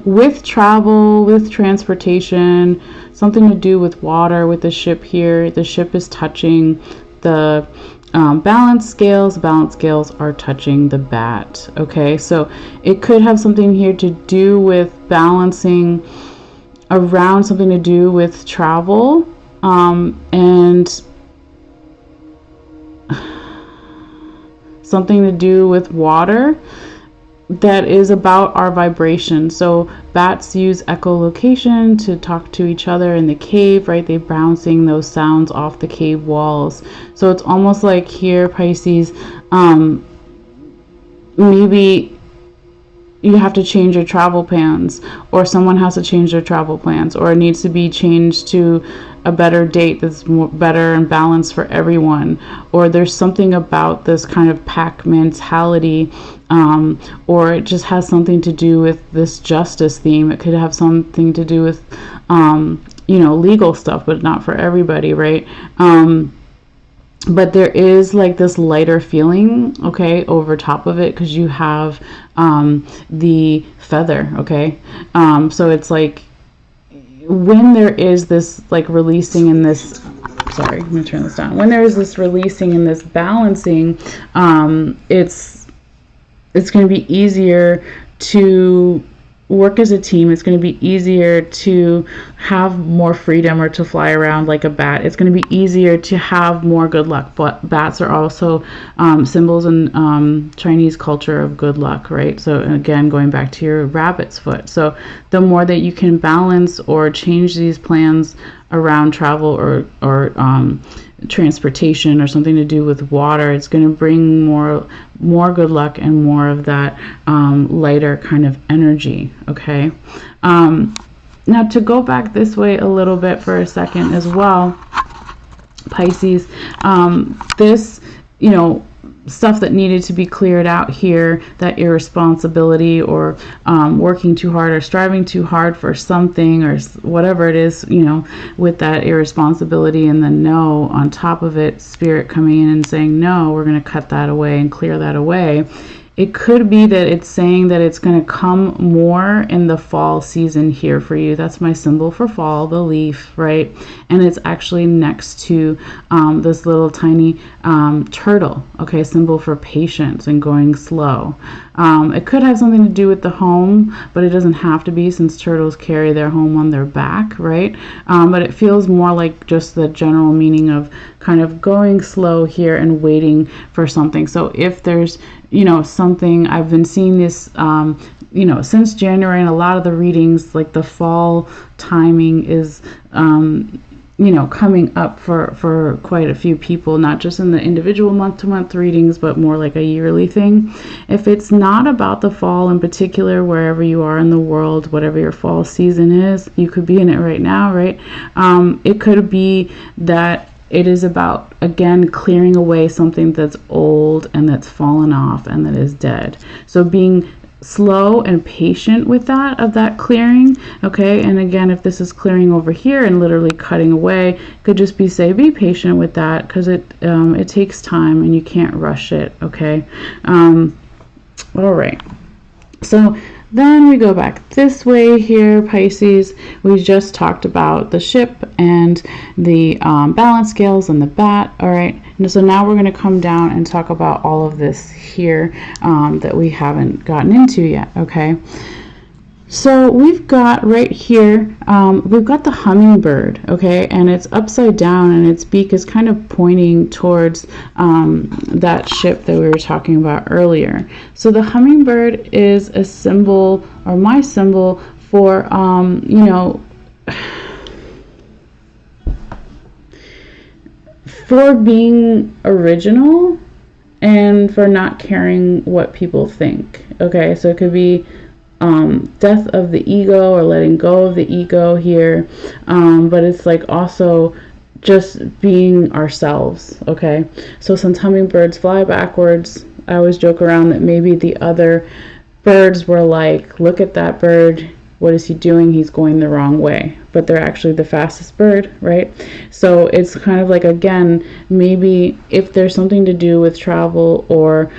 with travel, with transportation, something to do with water, with the ship here. The ship is touching the balance scales. Balance scales are touching the bat, okay? So it could have something here to do with balancing around, something to do with travel, and something to do with water that is about our vibration. So bats use echolocation to talk to each other in the cave, right? They're bouncing those sounds off the cave walls. So it's almost like here, Pisces, maybe you have to change your travel plans, or someone has to change their travel plans, or it needs to be changed to a better date that's more better and balanced for everyone, or there's something about this kind of pack mentality, or it just has something to do with this justice theme. It could have something to do with legal stuff, but not for everybody, right? But there is like this lighter feeling, okay, over top of it, because you have the feather, okay? So it's like when there is this like releasing in this, sorry, I'm gonna turn this down. When there is this releasing and this balancing, it's going to be easier to work as a team. It's going to be easier to have more freedom, or to fly around like a bat. It's going to be easier to have more good luck. But bats are also symbols in Chinese culture of good luck, right? So again, going back to your rabbit's foot. So the more that you can balance or change these plans around travel or transportation, or something to do with water, it's going to bring more good luck and more of that lighter kind of energy, okay? Now to go back this way a little bit for a second as well, Pisces, this, stuff that needed to be cleared out here, that irresponsibility, or working too hard or striving too hard for something, or whatever it is, with that irresponsibility and the no on top of it, spirit coming in and saying, no, we're going to cut that away and clear that away. It could be that it's saying that it's going to come more in the fall season here for you. That's my symbol for fall, the leaf, right? And it's actually next to this little tiny turtle, okay, symbol for patience and going slow. It could have something to do with the home, but it doesn't have to be, since turtles carry their home on their back, right? But it feels more like just the general meaning of kind of going slow here and waiting for something. So if there's something, I've been seeing this since January, and a lot of the readings, like the fall timing is coming up for quite a few people, not just in the individual month-to-month readings, but more like a yearly thing. If it's not about the fall in particular, wherever you are in the world, whatever your fall season is, you could be in it right now, right? It could be that it is about, again, clearing away something that's old and that's fallen off and that is dead. So being slow and patient with that clearing, okay? And again, if this is clearing over here and literally cutting away, could just be be patient with that, because it takes time and you can't rush it, okay? All right. So then we go back this way here, Pisces. We just talked about the ship and the balance scales and the bat. All right. And so now we're going to come down and talk about all of this here that we haven't gotten into yet. Okay. So we've got right here, we've got the hummingbird, okay, and it's upside down, and its beak is kind of pointing towards that ship that we were talking about earlier. So the hummingbird is a symbol, or my symbol, for, for being original and for not caring what people think, okay? So it could be death of the ego, or letting go of the ego here, but it's like also just being ourselves, okay? So since hummingbirds fly backwards, I always joke around that maybe the other birds were like, look at that bird, what is he doing? He's going the wrong way. But they're actually the fastest bird, right? So it's kind of like, again, maybe if there's something to do with travel or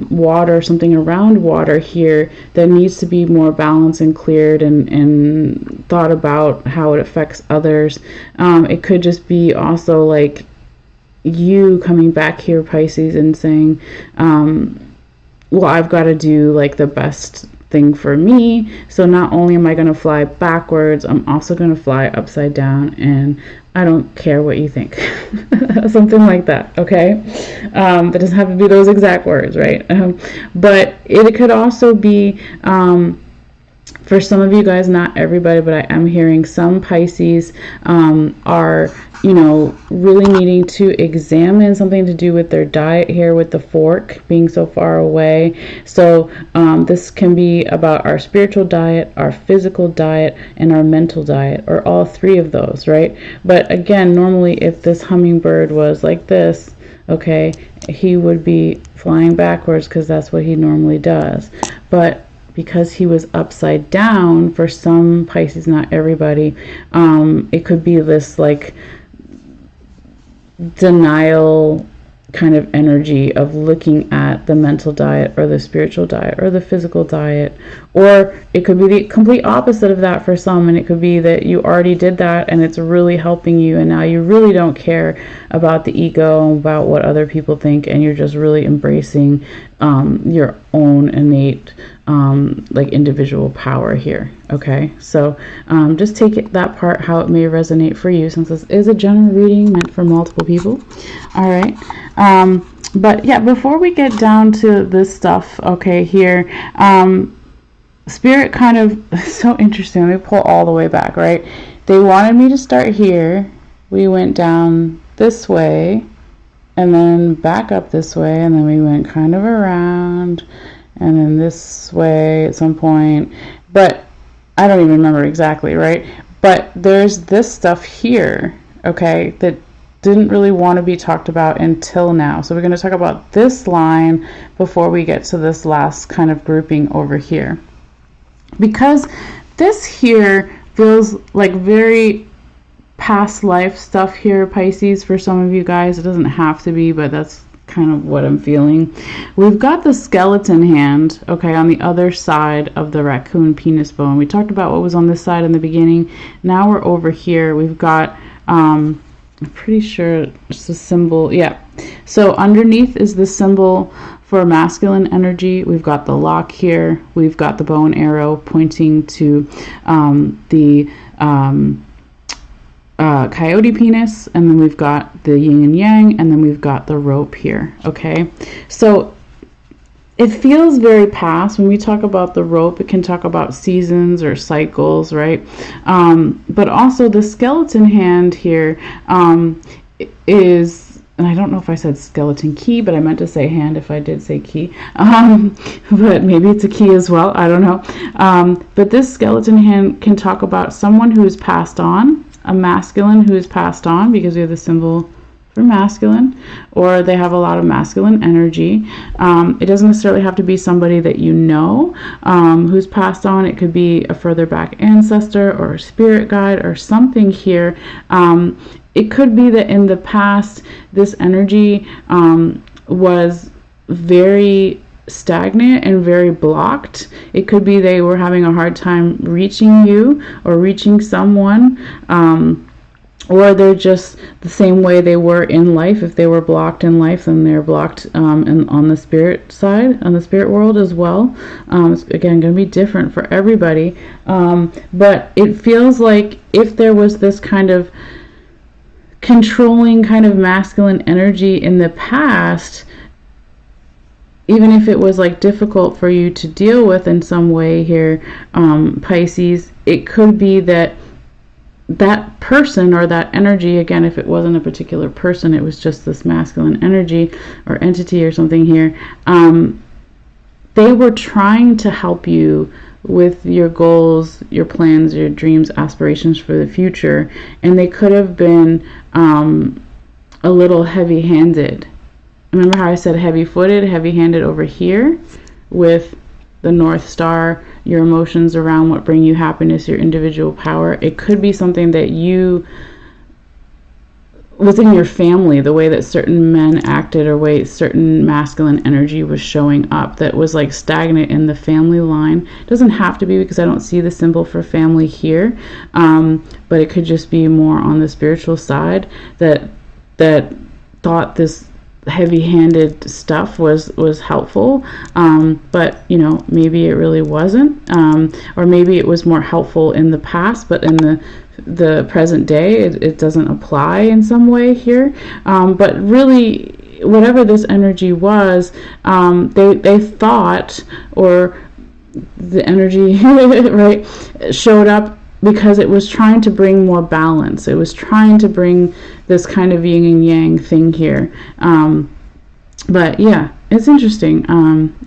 water, something around water here that needs to be more balanced and cleared and thought about how it affects others. It could just be also like you coming back here, Pisces, and saying, well, I've got to do like the best thing for me. So not only am I going to fly backwards, I'm also going to fly upside down, and I don't care what you think. Something like that, okay? That doesn't have to be those exact words, right? But it could also be For some of you guys, not everybody, but I am hearing some Pisces are, you know, really needing to examine something to do with their diet here, with the fork being so far away. So this can be about our spiritual diet, our physical diet, and our mental diet, or all three of those, right? But again, normally if this hummingbird was like this, okay, he would be flying backwards because that's what he normally does. But because he was upside down, for some Pisces, not everybody, it could be this like denial kind of energy of looking at the mental diet or the spiritual diet or the physical diet. Or it could be the complete opposite of that for some, and it could be that you already did that and it's really helping you, and now you really don't care about the ego, about what other people think, and you're just really embracing your own innate like individual power here. Okay, so just take it, that part how it may resonate for you, since this is a general reading meant for multiple people. All right, but yeah, before we get down to this stuff, okay, here, Spirit kind of, so interesting. Let me pull all the way back, right? They wanted me to start here. We went down this way and then back up this way, and then we went kind of around and then this way at some point, but I don't even remember exactly, right? But there's this stuff here, okay, that didn't really want to be talked about until now. So we're going to talk about this line before we get to this last kind of grouping over here. Because this here feels like very past life stuff here, Pisces, for some of you guys. It doesn't have to be, but that's kind of what I'm feeling. We've got the skeleton hand, okay, on the other side of the raccoon penis bone. We talked about what was on this side in the beginning. Now we're over here. We've got, I'm pretty sure it's a symbol. Yeah. So underneath is the symbol for masculine energy. We've got the lock here. We've got the bow and arrow pointing to the coyote penis, and then we've got the yin and yang, and then we've got the rope here. Okay, so it feels very past. When we talk about the rope, it can talk about seasons or cycles, right? But also the skeleton hand here is, and I don't know if I said skeleton key, but I meant to say hand if I did say key. But maybe it's a key as well. I don't know. But this skeleton hand can talk about someone who is passed on, a masculine who is passed on, because we have the symbol for masculine, or they have a lot of masculine energy. It doesn't necessarily have to be somebody that you know who's passed on. It could be a further back ancestor or a spirit guide or something here. It could be that in the past this energy was very stagnant and very blocked. It could be they were having a hard time reaching you or reaching someone, or they're just the same way they were in life. If they were blocked in life, then they're blocked on the spirit side, on the spirit world as well. It's again going to be different for everybody, but it feels like if there was this kind of controlling kind of masculine energy in the past, even if it was like difficult for you to deal with in some way here, Pisces, it could be that that person or that energy, again, if it wasn't a particular person, it was just this masculine energy or entity or something here, they were trying to help you with your goals, your plans, your dreams, aspirations for the future, and they could have been a little heavy-handed. Remember how I said heavy-footed, heavy-handed over here with the North Star, your emotions around what bring you happiness, your individual power. It could be something that you, within your family, the way that certain men acted or way certain masculine energy was showing up that was like stagnant in the family line. It doesn't have to be, because I don't see the symbol for family here, but it could just be more on the spiritual side that thought this heavy-handed stuff was helpful, but you know, maybe it really wasn't, or maybe it was more helpful in the past, but in the present day it doesn't apply in some way here, but really whatever this energy was, they thought, or the energy, right, showed up because it was trying to bring more balance. It was trying to bring this kind of yin and yang thing here. But yeah, it's interesting.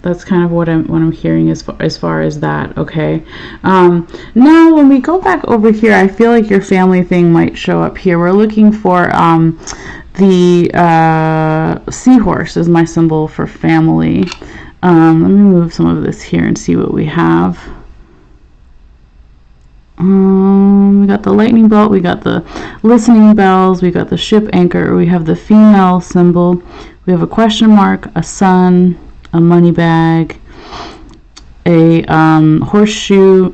That's kind of what I'm hearing as far as that. Okay. Now when we go back over here, I feel like your family thing might show up here. We're looking for the seahorse is my symbol for family. Let me move some of this here and see what we have. We got the lightning bolt, we got the listening bells, we got the ship anchor, we have the female symbol, we have a question mark, a sun, a money bag, a horseshoe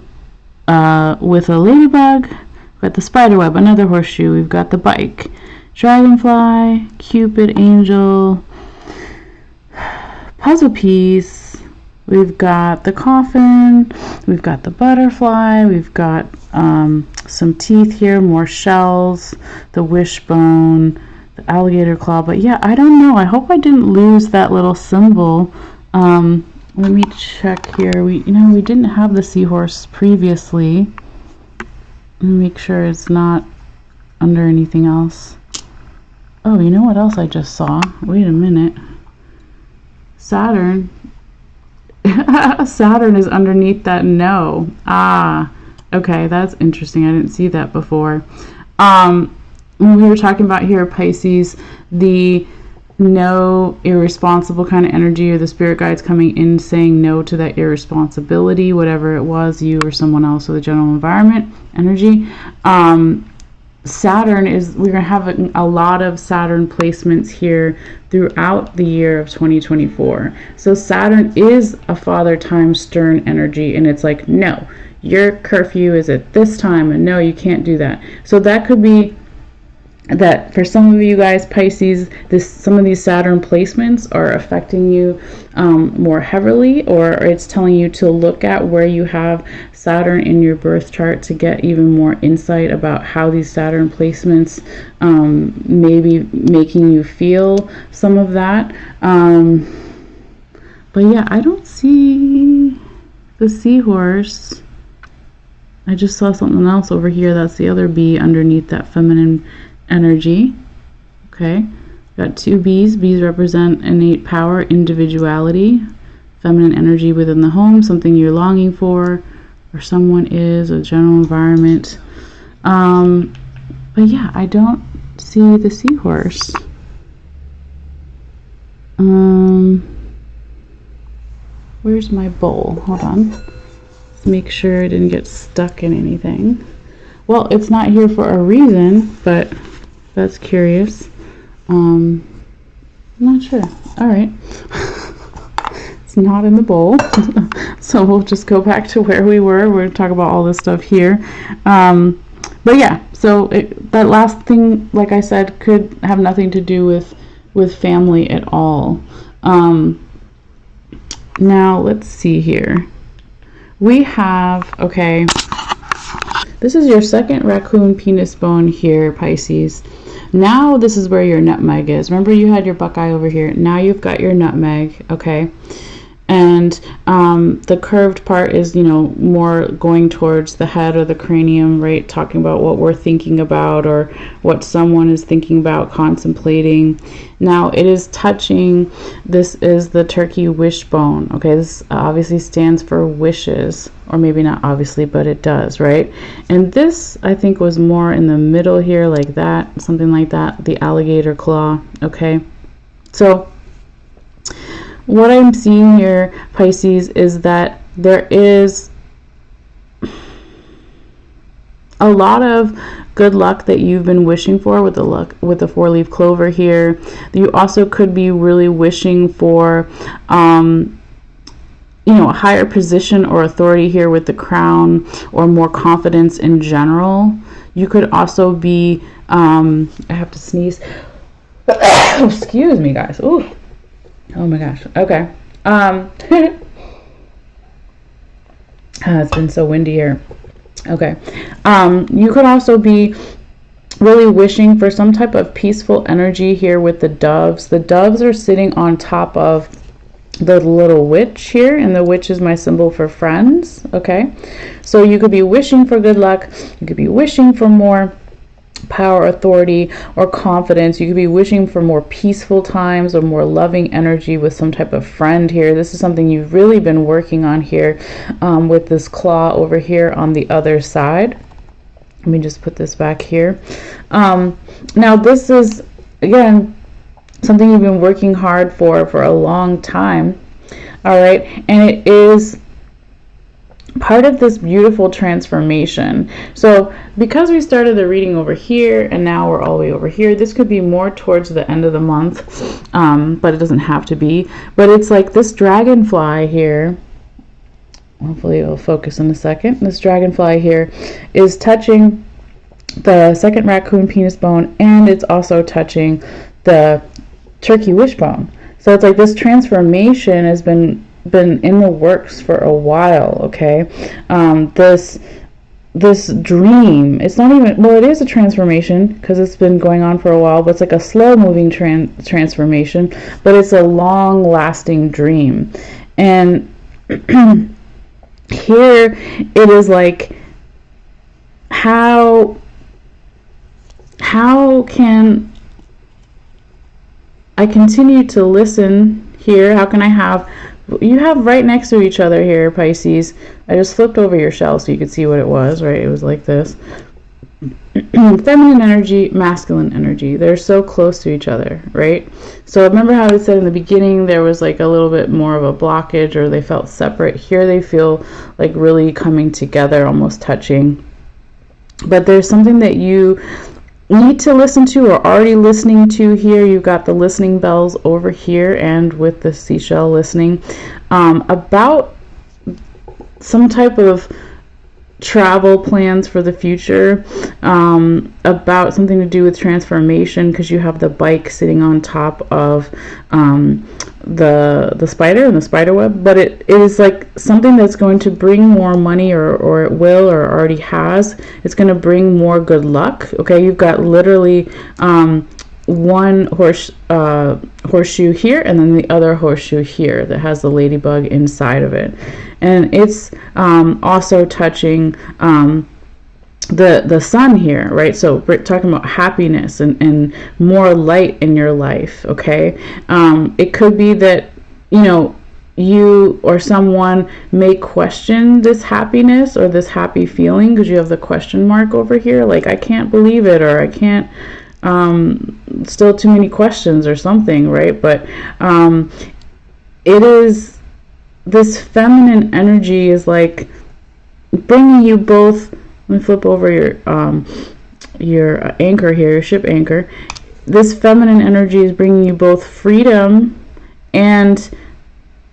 with a ladybug, we've got the spider web, another horseshoe, we've got the bike, dragonfly, cupid, angel, puzzle piece, we've got the coffin, we've got the butterfly, we've got some teeth here, more shells, the wishbone, the alligator claw. But yeah, I don't know. I hope I didn't lose that little symbol. Let me check here. We didn't have the seahorse previously. Let me make sure it's not under anything else. Oh, you know what else I just saw? Wait a minute. Saturn. Saturn is underneath that no. Ah, okay, that's interesting. I didn't see that before. When we were talking about here, Pisces, the no irresponsible kind of energy, or the spirit guides coming in saying no to that irresponsibility, whatever it was, you or someone else, or the general environment energy. Saturn is, we're going to have a lot of Saturn placements here throughout the year of 2024. So Saturn is a father time stern energy, and it's like, no, your curfew is at this time, and no, you can't do that. So that could be that for some of you guys, Pisces, some of these Saturn placements are affecting you more heavily, or it's telling you to look at where you have Saturn in your birth chart to get even more insight about how these Saturn placements may be making you feel some of that. But yeah, I don't see the seahorse. I just saw something else over here. That's the other bee underneath that feminine energy. Okay, got two bees. Bees represent innate power, individuality, feminine energy within the home, something you're longing for, or someone is, a general environment. But yeah, I don't see the seahorse. Where's my bowl? Hold on. Let's make sure it didn't get stuck in anything. Well, it's not here for a reason, but that's curious. I'm not sure. All right. It's not in the bowl. So we'll just go back to where we were. We're going to talk about all this stuff here. But yeah, so that last thing, like I said, could have nothing to do with family at all. Now, let's see here. We have, okay, this is your second raccoon penis bone here, Pisces. Now this is where your nutmeg is. Remember you had your buckeye over here. Now you've got your nutmeg, okay? And the curved part is, more going towards the head or the cranium, right? Talking about what we're thinking about or what someone is thinking about, contemplating. Now it is touching, this is the turkey wishbone, okay? This obviously stands for wishes, or maybe not obviously, but it does, right? And this, I think, was more in the middle here, like that, something like that, the alligator claw, okay? So what I'm seeing here, Pisces, is that there is a lot of good luck that you've been wishing for with the four-leaf clover here. You also could be really wishing for a higher position or authority here with the crown, or more confidence in general. You could also be I have to sneeze. Excuse me, guys. Ooh. Oh my gosh. Okay. It's been so windy here. Okay. You could also be really wishing for some type of peaceful energy here with the doves. The doves are sitting on top of the little witch here, and the witch is my symbol for friends. Okay, so you could be wishing for good luck, you could be wishing for more power, authority, or confidence. You could be wishing for more peaceful times or more loving energy with some type of friend here. This is something you've really been working on here, with this claw over here on the other side. Let me just put this back here. Now this is, again, something you've been working hard for a long time. All right, and it is part of this beautiful transformation. So because we started the reading over here and now we're all the way over here, this could be more towards the end of the month, but it doesn't have to be. But it's like this dragonfly here, hopefully it'll focus in a second. This dragonfly here is touching the second raccoon penis bone, and it's also touching the turkey wishbone. So it's like this transformation has been in the works for a while. Okay, this dream, it's not even, well, it is a transformation because it's been going on for a while, but it's like a slow moving transformation, but it's a long lasting dream. And here it is like, how can I continue to listen here? How can I have, you have right next to each other here, Pisces. I just flipped over your shell so you could see what it was, right? It was like this. Feminine energy, masculine energy. They're so close to each other, right? So remember how I said in the beginning there was like a little bit more of a blockage, or they felt separate. Here they feel like really coming together, almost touching. But there's something that you need to listen to, or already listening to here. You've got the listening bells over here, and with the seashell listening, about some type of travel plans for the future, about something to do with transformation, because you have the bike sitting on top of the spider and the spider web. But it is like something that's going to bring more money, or it will, or already has. It's going to bring more good luck. Okay, you've got literally one horseshoe here, and then the other horseshoe here that has the ladybug inside of it, and it's also touching the sun here, right? So we're talking about happiness and more light in your life. Okay, it could be that, you know, you or someone may question this happiness or this happy feeling, because you have the question mark over here, like I can't believe it, or I can't, still too many questions or something, right? But it is, this feminine energy is like bringing you both. Let me flip over your anchor here, your ship anchor. This feminine energy is bringing you both freedom and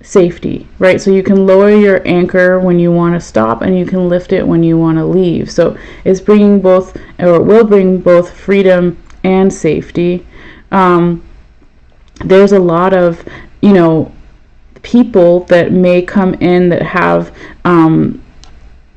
safety, right? So you can lower your anchor when you want to stop, and you can lift it when you want to leave. So it's bringing both, or it will bring both freedom and safety. There's a lot of, you know, people that may come in that have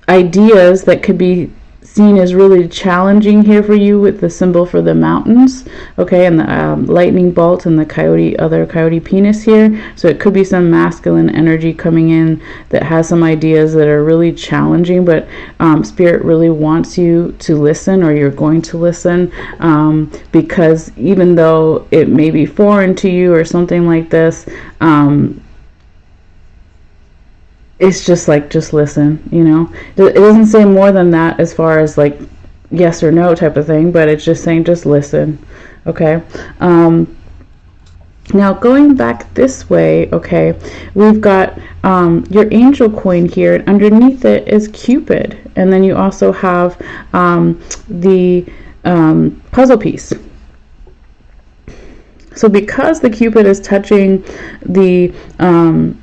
ideas that could be seen as really challenging here for you, with the symbol for the mountains, okay, and the lightning bolt and the other coyote penis here. So it could be some masculine energy coming in that has some ideas that are really challenging, but Spirit really wants you to listen, or you're going to listen, because even though it may be foreign to you or something like this, it's just like, just listen, you know. It doesn't say more than that as far as like yes or no type of thing, but it's just saying just listen. Okay, now going back this way, okay, we've got your angel coin here, and underneath it is Cupid, and then you also have the puzzle piece. So because the Cupid is touching the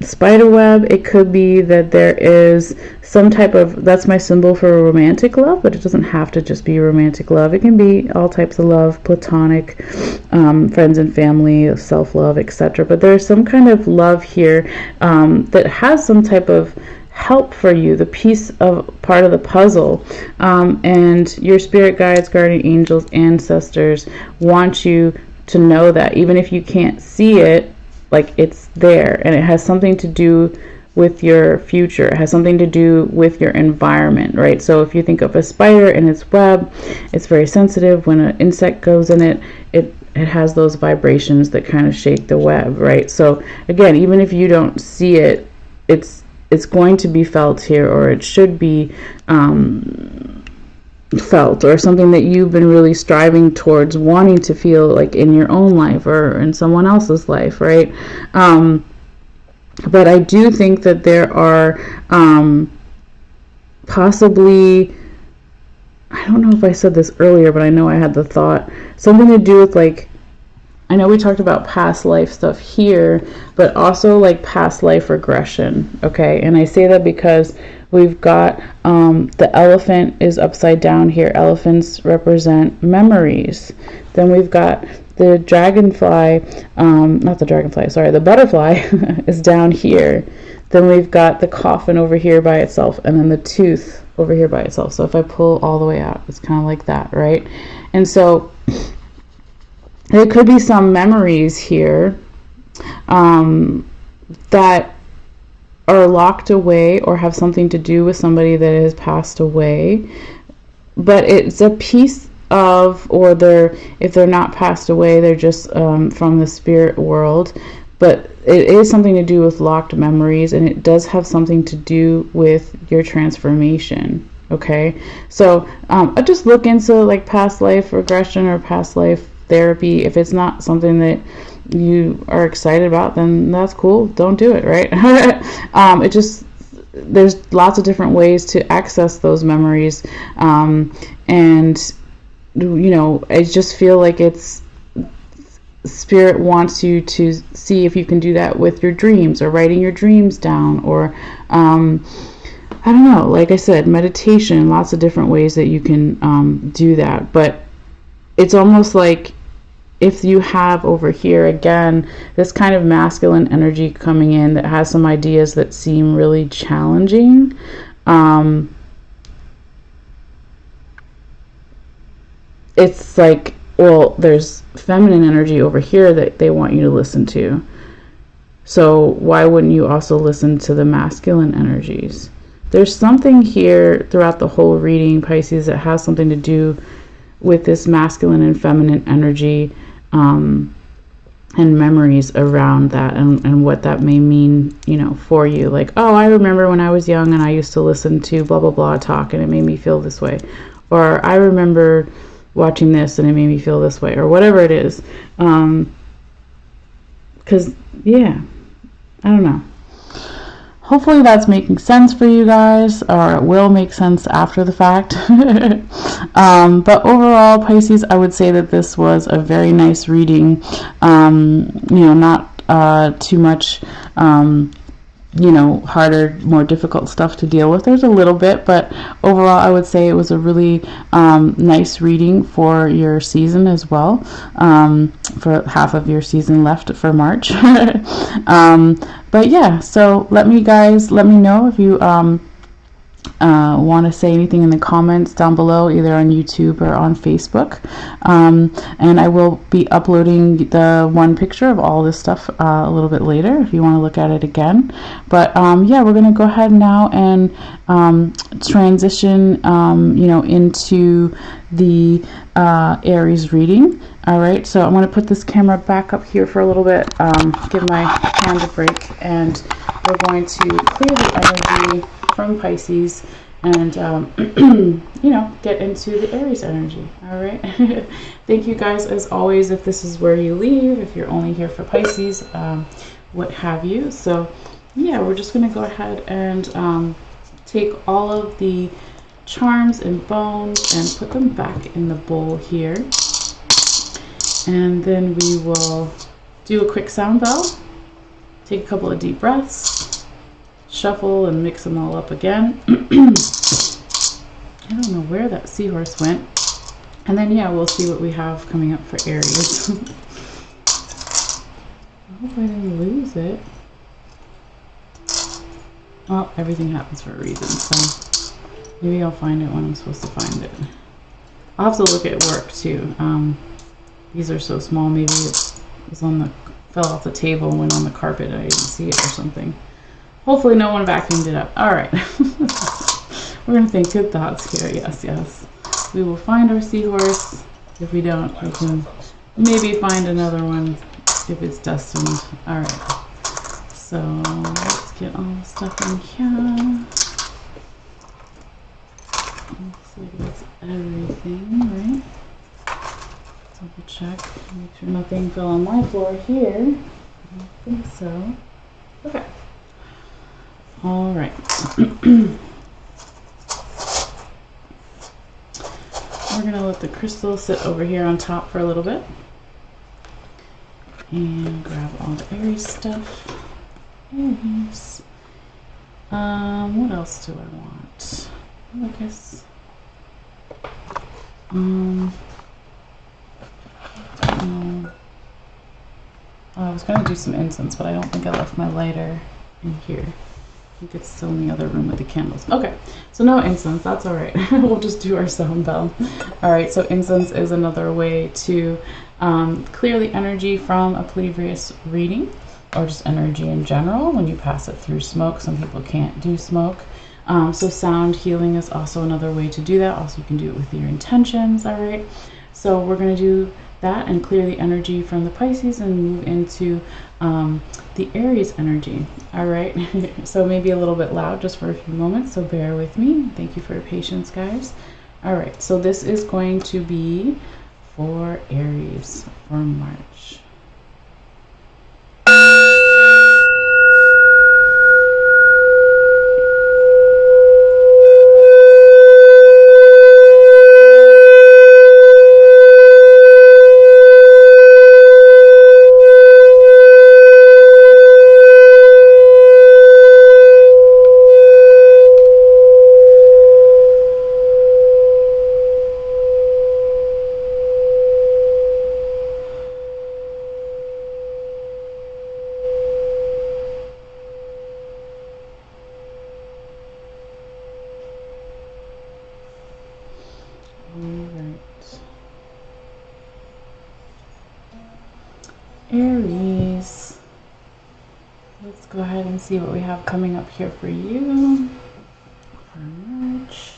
spider web, it could be that there is some type of, that's my symbol for romantic love, but it doesn't have to just be romantic love. It can be all types of love, platonic, friends and family, self-love, etc. But there's some kind of love here that has some type of help for you, the piece of part of the puzzle, and your spirit guides, guardian angels, ancestors want you to know that, even if you can't see it, like it's there, and it has something to do with your future. It has something to do with your environment, right? So if you think of a spider and its web, it's very sensitive. When an insect goes in it, it has those vibrations that kind of shake the web, right? So again, even if you don't see it, it's going to be felt here, or it should be felt, or something that you've been really striving towards wanting to feel, like in your own life or in someone else's life, right? But I do think that there are possibly, I don't know if I said this earlier, but I know I had the thought, something to do with, like, I know we talked about past life stuff here, but also like past life regression, okay? And I say that because we've got the elephant is upside down here. Elephants represent memories. Then we've got the dragonfly, not the dragonfly, sorry, the butterfly is down here. Then we've got the coffin over here by itself, and then the tooth over here by itself. So if I pull all the way out, it's kind of like that, right? And so there could be some memories here that are locked away or have something to do with somebody that has passed away, but it's a piece of, or if they're not passed away, they're just from the spirit world, but it is something to do with locked memories, and it does have something to do with your transformation, okay? So I just look into like past life regression or past life therapy. If it's not something that you are excited about, then that's cool, don't do it, right? It just, there's lots of different ways to access those memories, and you know, I just feel like it's spirit wants you to see if you can do that with your dreams, or writing your dreams down, or I don't know, like I said, meditation, lots of different ways that you can do that. But it's almost like if you have over here again this kind of masculine energy coming in that has some ideas that seem really challenging, it's like, well, there's feminine energy over here that they want you to listen to. So why wouldn't you also listen to the masculine energies? There's something here throughout the whole reading, Pisces, that has something to do with this masculine and feminine energy, and memories around that, and what that may mean, you know, for you. Like, oh, I remember when I was young and I used to listen to blah blah blah talk and it made me feel this way, or I remember watching this and it made me feel this way, or whatever it is. Because yeah, I don't know. Hopefully that's making sense for you guys, or it will make sense after the fact. But overall, Pisces, I would say that this was a very nice reading. You know, not too much, you know, harder, more difficult stuff to deal with. There's a little bit, but overall, I would say it was a really nice reading for your season as well, for half of your season left for March. But yeah, so let me know if you want to say anything in the comments down below, either on YouTube or on Facebook. And I will be uploading the one picture of all this stuff a little bit later if you want to look at it again. But yeah, we're going to go ahead now and transition you know, into the Aries reading. All right, so I'm going to put this camera back up here for a little bit, give my hand a break, and we're going to clear the energy from Pisces and you know, get into the Aries energy. All right. Thank you guys, as always, if this is where you leave, if you're only here for Pisces, what have you. So yeah, we're just going to go ahead and take all of the charms and bones and put them back in the bowl here. And then we will do a quick sound bell, take a couple of deep breaths, shuffle and mix them all up again. I don't know where that seahorse went. And then yeah, we'll see what we have coming up for Aries. I hope I didn't lose it. Well, everything happens for a reason, so maybe I'll find it when I'm supposed to find it. I'll have to look at work too. These are so small, maybe it was on the fell off the table and went on the carpet and I didn't see it or something. Hopefully no one vacuumed it up. All right. We're going to think good thoughts here. Yes, yes. We will find our seahorse. If we don't, we can maybe find another one if it's destined. All right. So let's get all the stuff in here. Looks like that's everything, right? Double check, make sure nothing fell on my floor here. I don't think so. Okay. All right. We're gonna let the crystal sit over here on top for a little bit. And grab all the Aries stuff. Aries. What else do I want? I guess. I was going to do some incense, but I don't think I left my lighter in here. I think it's still in the other room with the candles. Okay, so no incense, that's all right. We'll just do our sound bell. All right, so incense is another way to clear the energy from a previous reading, or just energy in general when you pass it through smoke. Some people can't do smoke. So sound healing is also another way to do that. Also, you can do it with your intentions, all right? So we're going to do that and clear the energy from the Pisces and move into the Aries energy, all right? So maybe a little bit loud just for a few moments, so bear with me. Thank you for your patience, guys. All right, so this is going to be for Aries for March. Aries, let's go ahead and see what we have coming up here for you for March.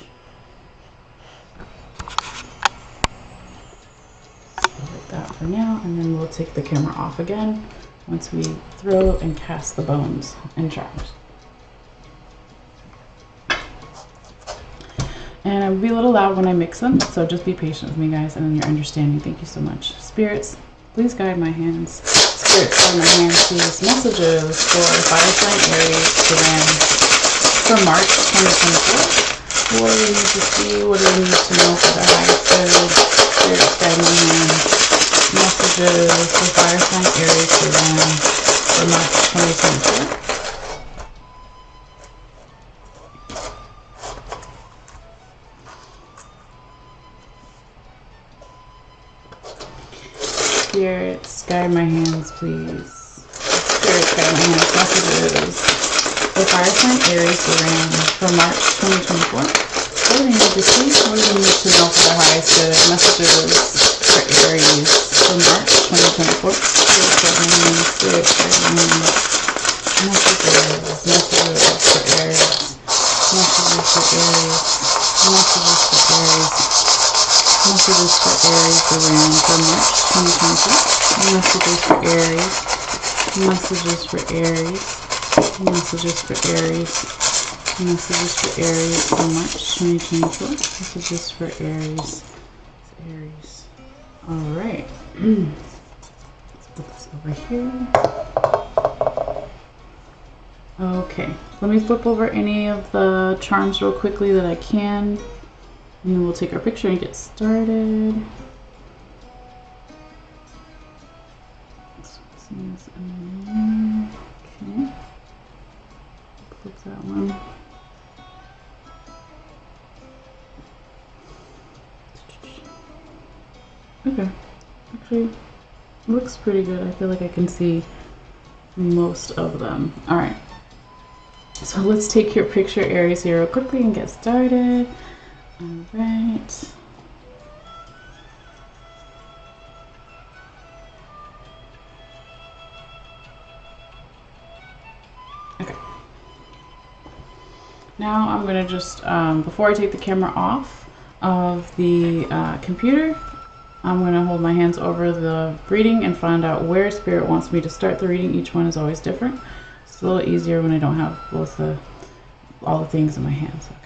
So like that for now, and then we'll take the camera off again once we throw and cast the bones and charms. And I will be a little loud when I mix them, so just be patient with me, guys, and your understanding. Thank you so much. Spirits, please guide my hands. Spirits, guide my hands, please. Messages for fire sign Aries for them for March 2024. What do we need to see? What do we need to know for the highest good? Spirits, guide my hands. Messages for fire sign Aries for them for March 2024. Spirits, guide my hands, please. Spirits, guide my hands. Messages for fire sign Aries for March 2024. What do we need to see? What do we need to know for the highest good? Messages for Aries for March 2024. Spirits, guide my hands. Spirits, guide my hands. Messages for Aries. Messages for Aries. Messages for Aries. Messages for Aries around for March 2024. Messages for Aries. Messages for Aries. Messages for Aries. Messages for Aries for March 2024. Messages for Aries. Aries. All right. Let's put this over here. Okay. Let me flip over any of the charms real quickly that I can. And then we'll take our picture and get started. Okay. Flip that one. Okay. Actually, looks pretty good. I feel like I can see most of them. All right. So let's take your picture, Aries, here real quickly and get started. All right. Now I'm going to just, before I take the camera off of the computer, I'm going to hold my hands over the reading and find out where Spirit wants me to start the reading. Each one is always different. It's a little easier when I don't have both all the things in my hands. Okay.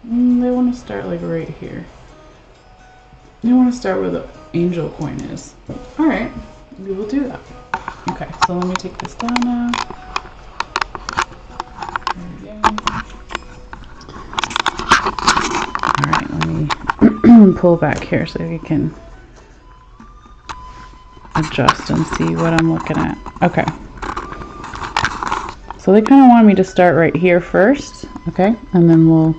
They want to start like right here. They want to start where the angel coin is. All right, we will do that. Okay, so let me take this down now. There we go. All right, let me pull back here so you can adjust and see what I'm looking at. Okay. So they kind of want me to start right here first, okay? And then we'll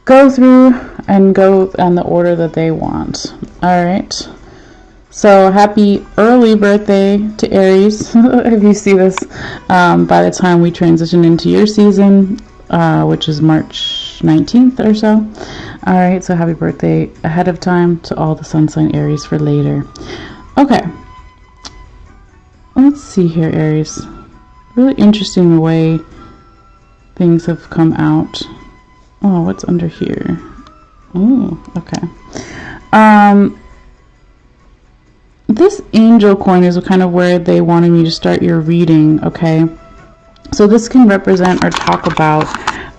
go through and go in the order that they want. All right. So happy early birthday to Aries. If you see this by the time we transition into your season, which is March 19th or so. All right, so happy birthday ahead of time to all the sun sign Aries for later. Okay, let's see here, Aries. Really interesting the way things have come out. Oh, what's under here? Oh, okay. This angel coin is kind of where they wanted me to start your reading, okay? So this can represent or talk about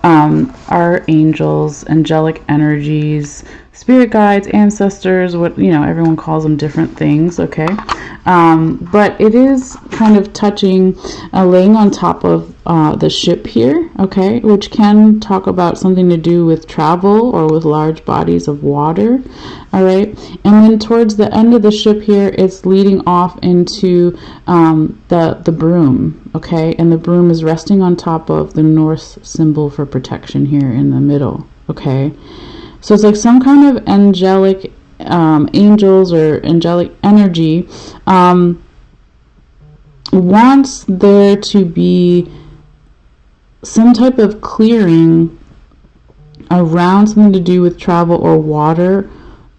our angels, angelic energies, spirit guides, ancestors, what, you know, everyone calls them different things, okay? But it is kind of touching, laying on top of the ship here, okay, which can talk about something to do with travel or with large bodies of water, all right? And then towards the end of the ship here, it's leading off into the broom, okay? And the broom is resting on top of the North symbol for protection here in the middle, okay? So it's like some kind of angelic angels or angelic energy wants there to be some type of clearing around something to do with travel or water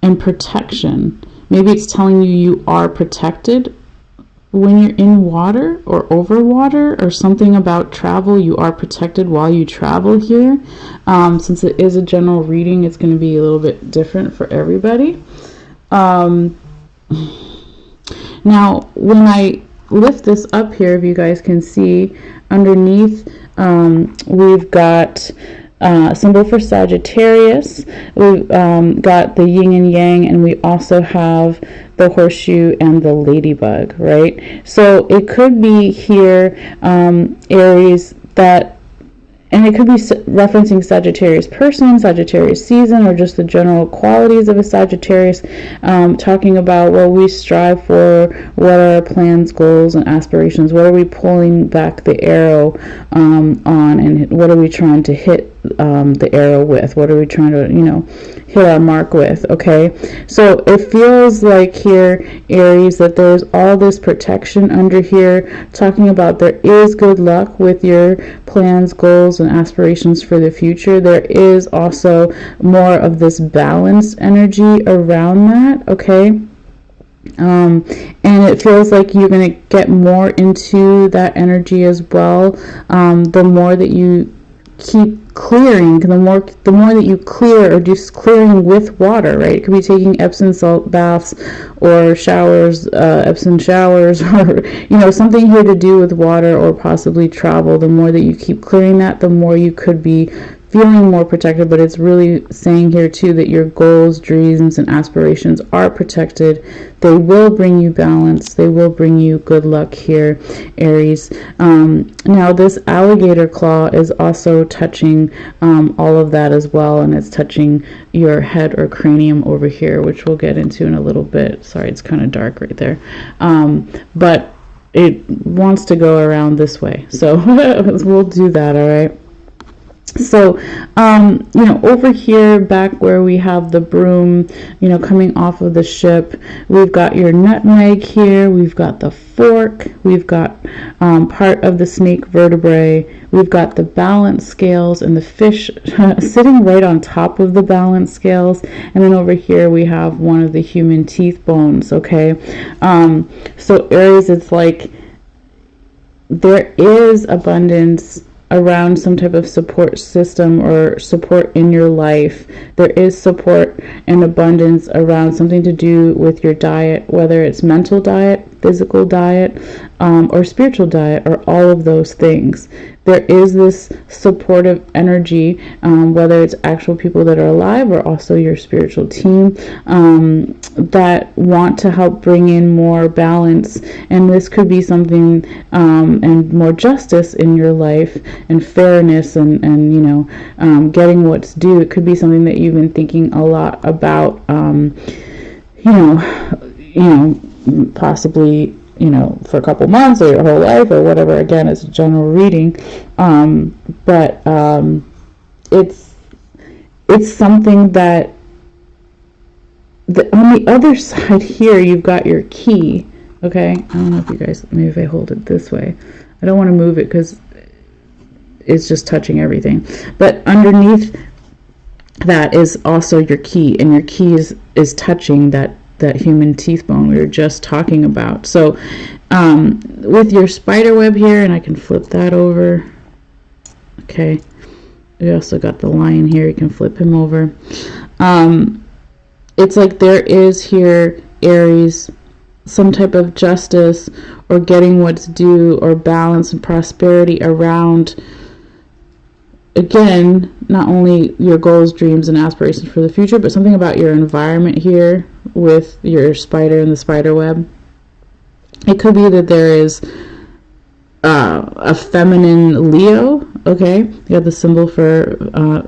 and protection. Maybe it's telling you you are protected when you're in water or over water, or something about travel. You are protected while you travel here. Since it is a general reading, it's going to be a little bit different for everybody. Now, when I lift this up here, if you guys can see, underneath we've got a symbol for Sagittarius. We've got the yin and yang, and we also have the horseshoe and the ladybug, right? So it could be here, Aries, that, and it could be referencing Sagittarius person, Sagittarius season, or just the general qualities of a Sagittarius, talking about what we strive for, what are our plans, goals, and aspirations, what are we pulling back the arrow on, and what are we trying to hit the arrow with, what are we trying to, you know, hit our mark with, okay? So it feels like here, Aries, that there's all this protection under here, talking about there is good luck with your plans, goals, and aspirations for the future. There is also more of this balanced energy around that, okay? And it feels like you're going to get more into that energy as well. The more that you keep clearing, the more that you clear, or just clearing with water, right? It could be taking Epsom salt baths or showers, Epsom showers, or, you know, something here to do with water, or possibly travel. The more that you keep clearing that, the more you could be feeling more protected. But it's really saying here too that your goals, dreams, and aspirations are protected. They will bring you balance. They will bring you good luck here, Aries. Now this alligator claw is also touching all of that as well, and it's touching your head or cranium over here, which we'll get into in a little bit. Sorry, it's kind of dark right there. But it wants to go around this way, so we'll do that, all right? So, over here, back where we have the broom, coming off of the ship, we've got your nutmeg here, we've got the fork, we've got part of the snake vertebrae, we've got the balance scales and the fish sitting right on top of the balance scales, and then over here we have one of the human teeth bones, okay? So Aries, it's like there is abundance around some type of support system or support in your life. There is support and abundance around something to do with your diet, whether it's mental diet, physical diet, or spiritual diet, or all of those things. There is this supportive energy, whether it's actual people that are alive or also your spiritual team, that want to help bring in more balance. And this could be something, and more justice in your life, and fairness, and getting what's due. It could be something that you've been thinking a lot about, possibly, for a couple months or your whole life or whatever. Again, it's a general reading, but it's something that on the other side here, you've got your key. Okay, I don't know if you guys, maybe if I hold it this way, I don't want to move it because it's just touching everything, but underneath that is also your key, and your key is touching that human teeth bone we were just talking about. So with your spider web here, and I can flip that over. Okay, we also got the lion here, you can flip him over. It's like there is here, Aries, some type of justice or getting what's due or balance and prosperity around, again, not only your goals, dreams, and aspirations for the future, but something about your environment here with your spider and the spider web. It could be that there is a feminine Leo, okay? You have the symbol for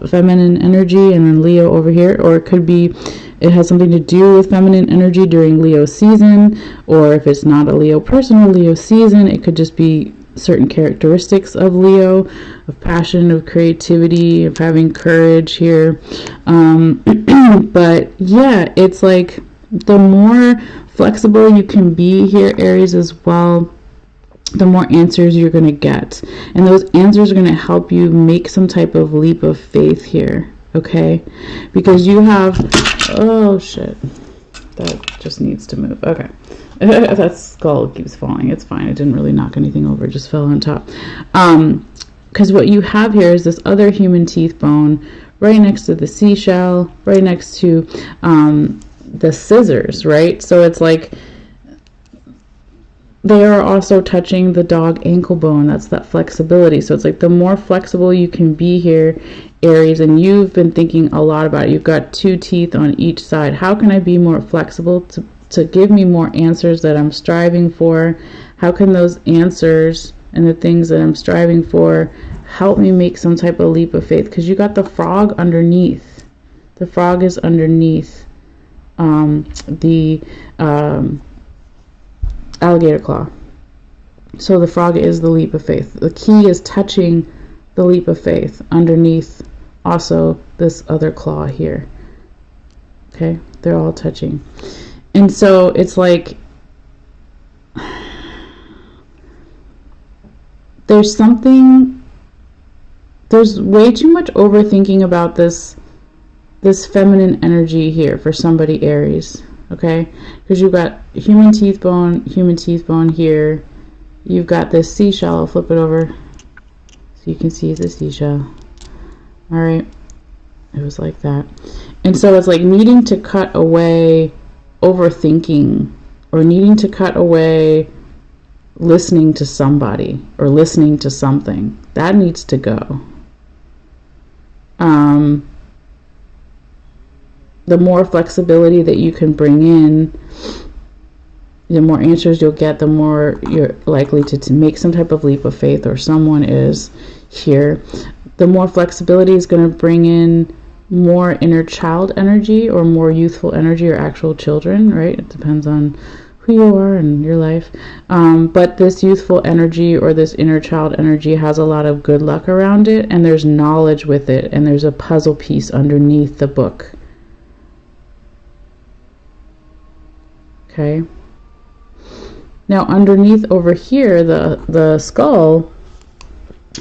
feminine energy, and then Leo over here. Or it could be it has something to do with feminine energy during Leo season, or if it's not a Leo person or Leo season, it could just be certain characteristics of Leo, of passion, of creativity, of having courage here. But yeah, it's like the more flexible you can be here, Aries, as well, the more answers you're going to get. And those answers are going to help you make some type of leap of faith here, okay? Because you have, oh shit, that just needs to move. Okay. That skull keeps falling. It's fine. It didn't really knock anything over. It just fell on top. Because what you have here is this other human teeth bone right next to the seashell, right next to the scissors, right? So it's like they are also touching the dog ankle bone. That's that flexibility. So it's like the more flexible you can be here, Aries, and you've been thinking a lot about it. You've got two teeth on each side. How can I be more flexible to give me more answers that I'm striving for? How can those answers and the things that I'm striving for help me make some type of leap of faith? Because you got the frog underneath. The frog is underneath the alligator claw. So the frog is the leap of faith. The key is touching the leap of faith underneath also this other claw here. Okay, they're all touching. And so it's like there's way too much overthinking about this feminine energy here for somebody, Aries, okay? Because you've got human teeth bone here. You've got this seashell. I'll flip it over so you can see the seashell. All right, it was like that. And so it's like needing to cut away overthinking, or needing to cut away listening to somebody or listening to something. That needs to go. The more flexibility that you can bring in, the more answers you'll get, the more you're likely to make some type of leap of faith, or someone is here. The more flexibility is going to bring in more inner child energy, or more youthful energy, or actual children, right? It depends on who you are in your life. But this youthful energy or this inner child energy has a lot of good luck around it, and there's knowledge with it, and there's a puzzle piece underneath the book. Okay. Now underneath over here, the skull,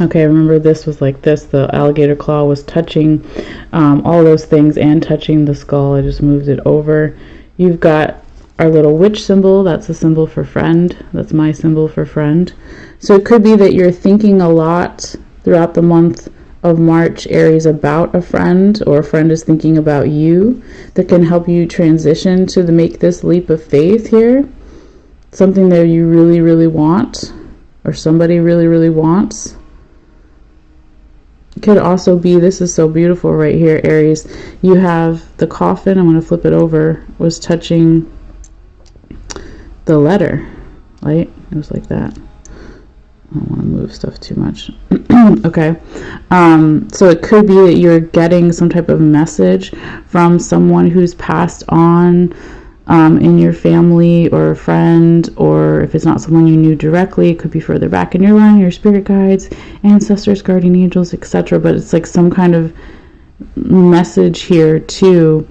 okay, remember this was like this, the alligator claw was touching all those things and touching the skull. I just moved it over. You've got our little witch symbol, that's a symbol for friend. That's my symbol for friend. So it could be that you're thinking a lot throughout the month of March, Aries, about a friend, or a friend is thinking about you, that can help you transition to make this leap of faith here. Something that you really, really want, or somebody really, really wants. Could also be, this is so beautiful right here, Aries, you have the coffin, I'm going to flip it over, was touching the letter, right? It was like that. I don't want to move stuff too much. Okay. So it could be that you're getting some type of message from someone who's passed on in your family, or a friend, or if it's not someone you knew directly, it could be further back in your line, your spirit guides, ancestors, guardian angels, etc. But it's like some kind of message here too.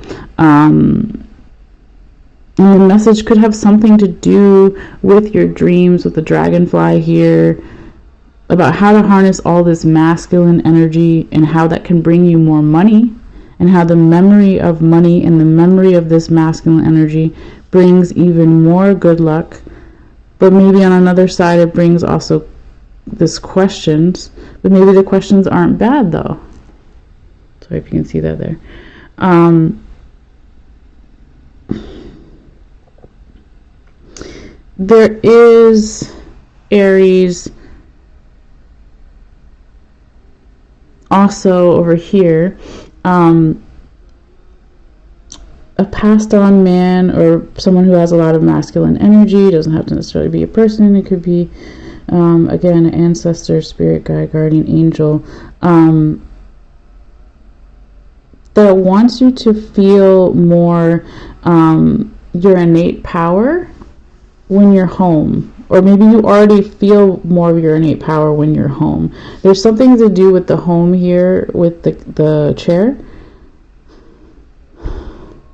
And the message could have something to do with your dreams, with the dragonfly here, about how to harness all this masculine energy and how that can bring you more money, and how the memory of money and the memory of this masculine energy brings even more good luck. But maybe on another side it brings also this questions, but maybe the questions aren't bad though. Sorry if you can see that there. There is, Aries, also over here, a passed on man, or someone who has a lot of masculine energy. It doesn't have to necessarily be a person. It could be, again, an ancestor, spirit guide, guardian angel, that wants you to feel more your innate power when you're home. Or maybe you already feel more of your innate power when you're home. There's something to do with the home here, with the chair.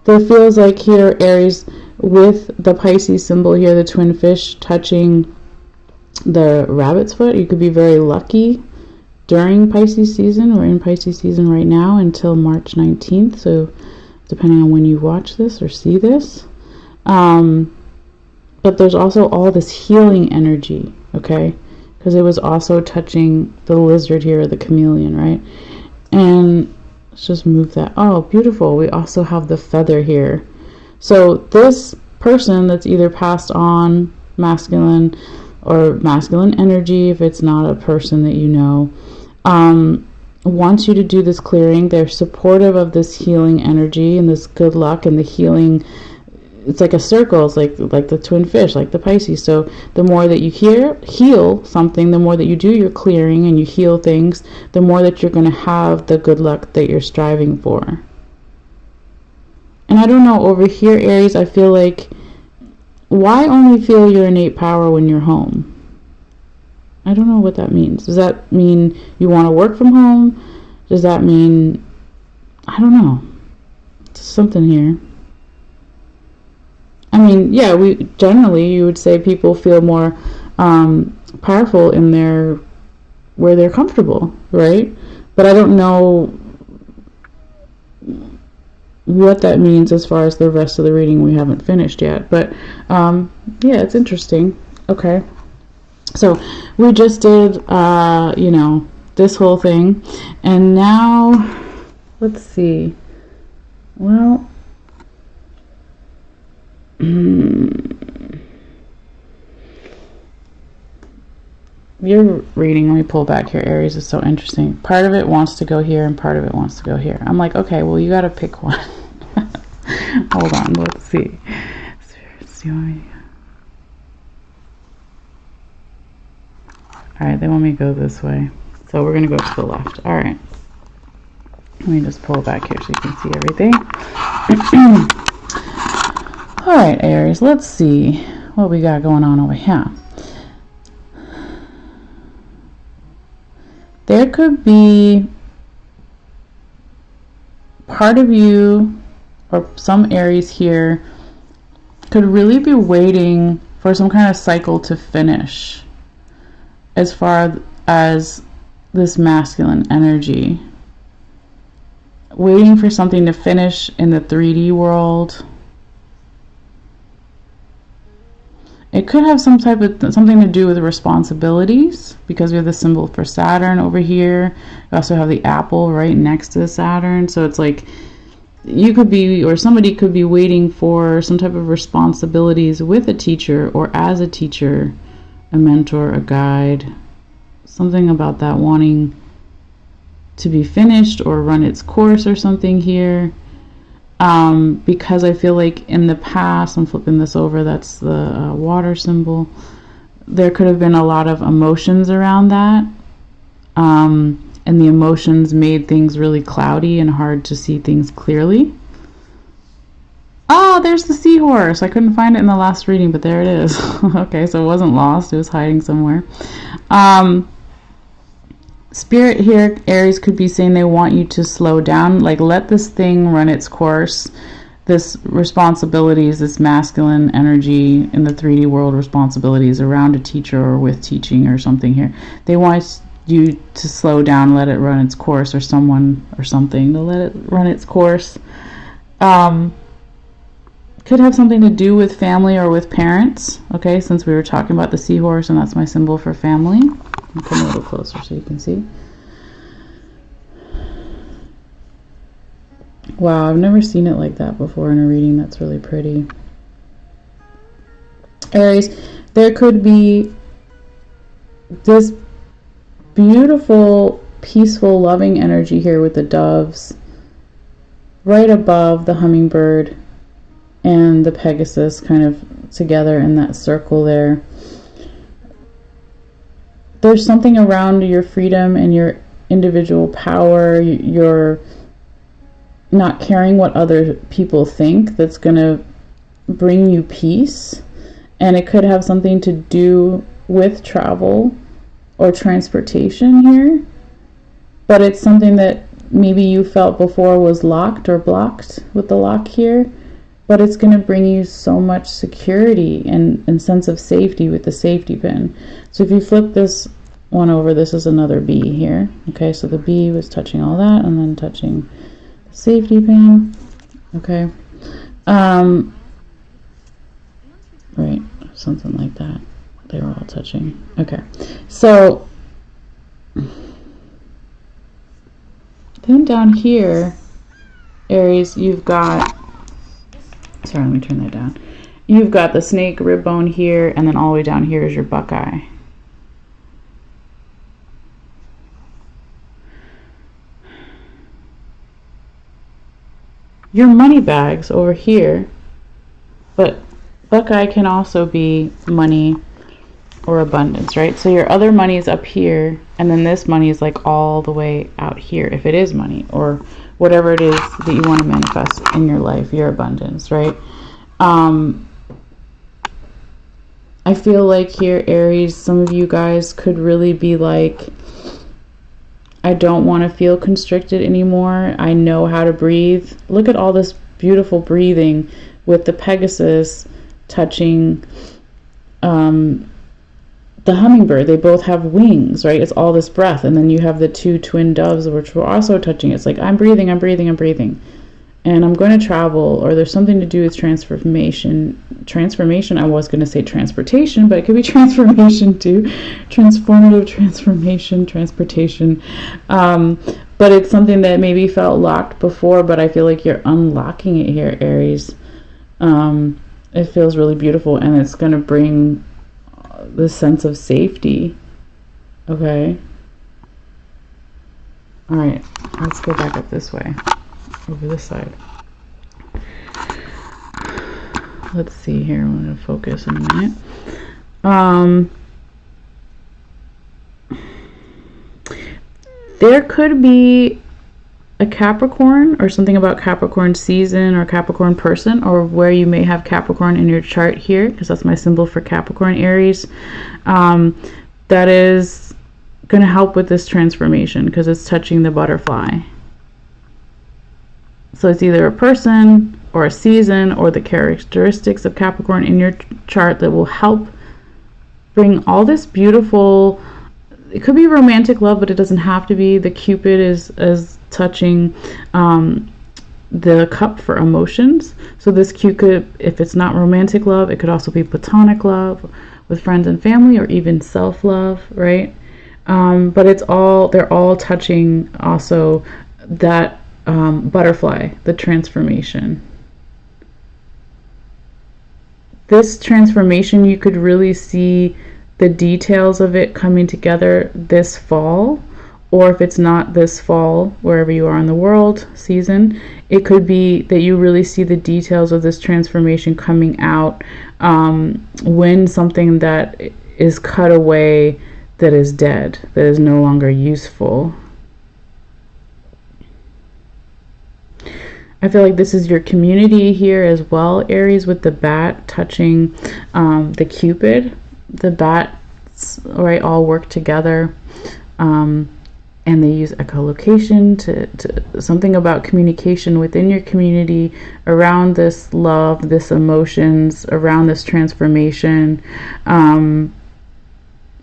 There feels like here, Aries, with the Pisces symbol here, the twin fish touching the rabbit's foot, you could be very lucky during Pisces season. We're in Pisces season right now until March 19th. So depending on when you watch this or see this. But there's also all this healing energy, okay? Because it was also touching the lizard here, the chameleon, right? And let's just move that. Oh, beautiful. We also have the feather here. So this person that's either passed on masculine or masculine energy, if it's not a person that you know, wants you to do this clearing. They're supportive of this healing energy and this good luck and the healing. It's like a circle. It's like the twin fish, like the Pisces. So the more that you heal something, the more that you do your clearing and you heal things, the more that you're going to have the good luck that you're striving for. And I don't know, over here, Aries, I feel like, why only feel your innate power when you're home? I don't know what that means. Does that mean you want to work from home? Does that mean, I don't know. It's something here. I mean, yeah, you would say people feel more powerful in where they're comfortable, right? But I don't know what that means as far as the rest of the reading. We haven't finished yet, but yeah, it's interesting. Okay, so we just did this whole thing, and now let's see. Well, your reading, let me pull back here, Aries, is so interesting. Part of it wants to go here and part of it wants to go here. I'm like, okay, well, you got to pick one. Hold on, let's see. Alright, they want me to go this way, so we're going to go to the left. Alright, let me just pull back here so you can see everything. Alright, Aries, let's see. what we got going on over here. There could be part of you, or some Aries here, could really be waiting for some kind of cycle to finish as far as this masculine energy. Waiting for something to finish in the 3D world. It could have some type of something to do with responsibilities, because we have the symbol for Saturn over here. We also have the apple right next to Saturn. So it's like you could be, or somebody could be waiting for some type of responsibilities with a teacher, or as a teacher, a mentor, a guide. Something about that wanting to be finished or run its course or something here. Because I feel like in the past, I'm flipping this over, that's the water symbol, there could have been a lot of emotions around that, and the emotions made things really cloudy and hard to see things clearly. Oh, there's the seahorse. I couldn't find it in the last reading, but there it is. Okay, so it wasn't lost, it was hiding somewhere. Spirit here, Aries, could be saying they want you to slow down, like let this thing run its course. This responsibilities, this masculine energy in the 3D world, responsibilities around a teacher or with teaching or something here. They want you to slow down, let it run its course, or someone or something to let it run its course. Could have something to do with family or with parents. Okay, since we were talking about the seahorse, and that's my symbol for family. I'll come a little closer so you can see. Wow, I've never seen it like that before in a reading. That's really pretty. Aries, there could be this beautiful, peaceful, loving energy here with the doves right above the hummingbird and the Pegasus kind of together in that circle there. There's something around your freedom and your individual power, your not caring what other people think, that's going to bring you peace. And it could have something to do with travel or transportation here. But it's something that maybe you felt before was locked or blocked with the lock here. But it's going to bring you so much security and sense of safety with the safety pin. So if you flip this one over, this is another bee here. Okay, so the bee was touching all that and then touching the safety pin. Okay. Right, something like that. They were all touching. Okay, so then down here, Aries, you've got, sorry, let me turn that down. You've got the snake rib bone here, and then all the way down here is your buckeye. Your money bags over here, but buckeye can also be money or abundance, right? So your other money is up here, and then this money is like all the way out here, if it is money, or whatever it is that you want to manifest in your life, your abundance, right? I feel like here, Aries, some of you guys could really be like, I don't want to feel constricted anymore. I know how to breathe. Look at all this beautiful breathing with the Pegasus touching the hummingbird. They both have wings, right? It's all this breath. And then you have the two twin doves, which were also touching. It's like, I'm breathing, I'm breathing, I'm breathing. And I'm going to travel, or there's something to do with transformation. I was going to say transportation, but it could be transformation too. Transformative transformation, transportation. But it's something that maybe felt locked before, but I feel like you're unlocking it here, Aries. It feels really beautiful, and it's going to bring this sense of safety. Okay. All right, let's go back up this way. Over this side. Let's see here. I'm going to focus in a minute. There could be a Capricorn or something about Capricorn season or Capricorn person, or where you may have Capricorn in your chart here, because that's my symbol for Capricorn Aries, that is going to help with this transformation because it's touching the butterfly. So it's either a person or a season or the characteristics of Capricorn in your chart that will help bring all this beautiful, it could be romantic love, but it doesn't have to be. The Cupid is touching the cup for emotions. So this Cupid, if it's not romantic love, it could also be platonic love with friends and family, or even self-love, right? But they're all touching also that butterfly, the transformation. This transformation, you could really see the details of it coming together this fall, or if it's not this fall, wherever you are in the world season, it could be that you really see the details of this transformation coming out when something that is cut away, that is dead, that is no longer useful. I feel like this is your community here as well, Aries, with the bat touching the Cupid. The bats, right, all work together, and they use echolocation to something about communication within your community around this love, this emotions, around this transformation.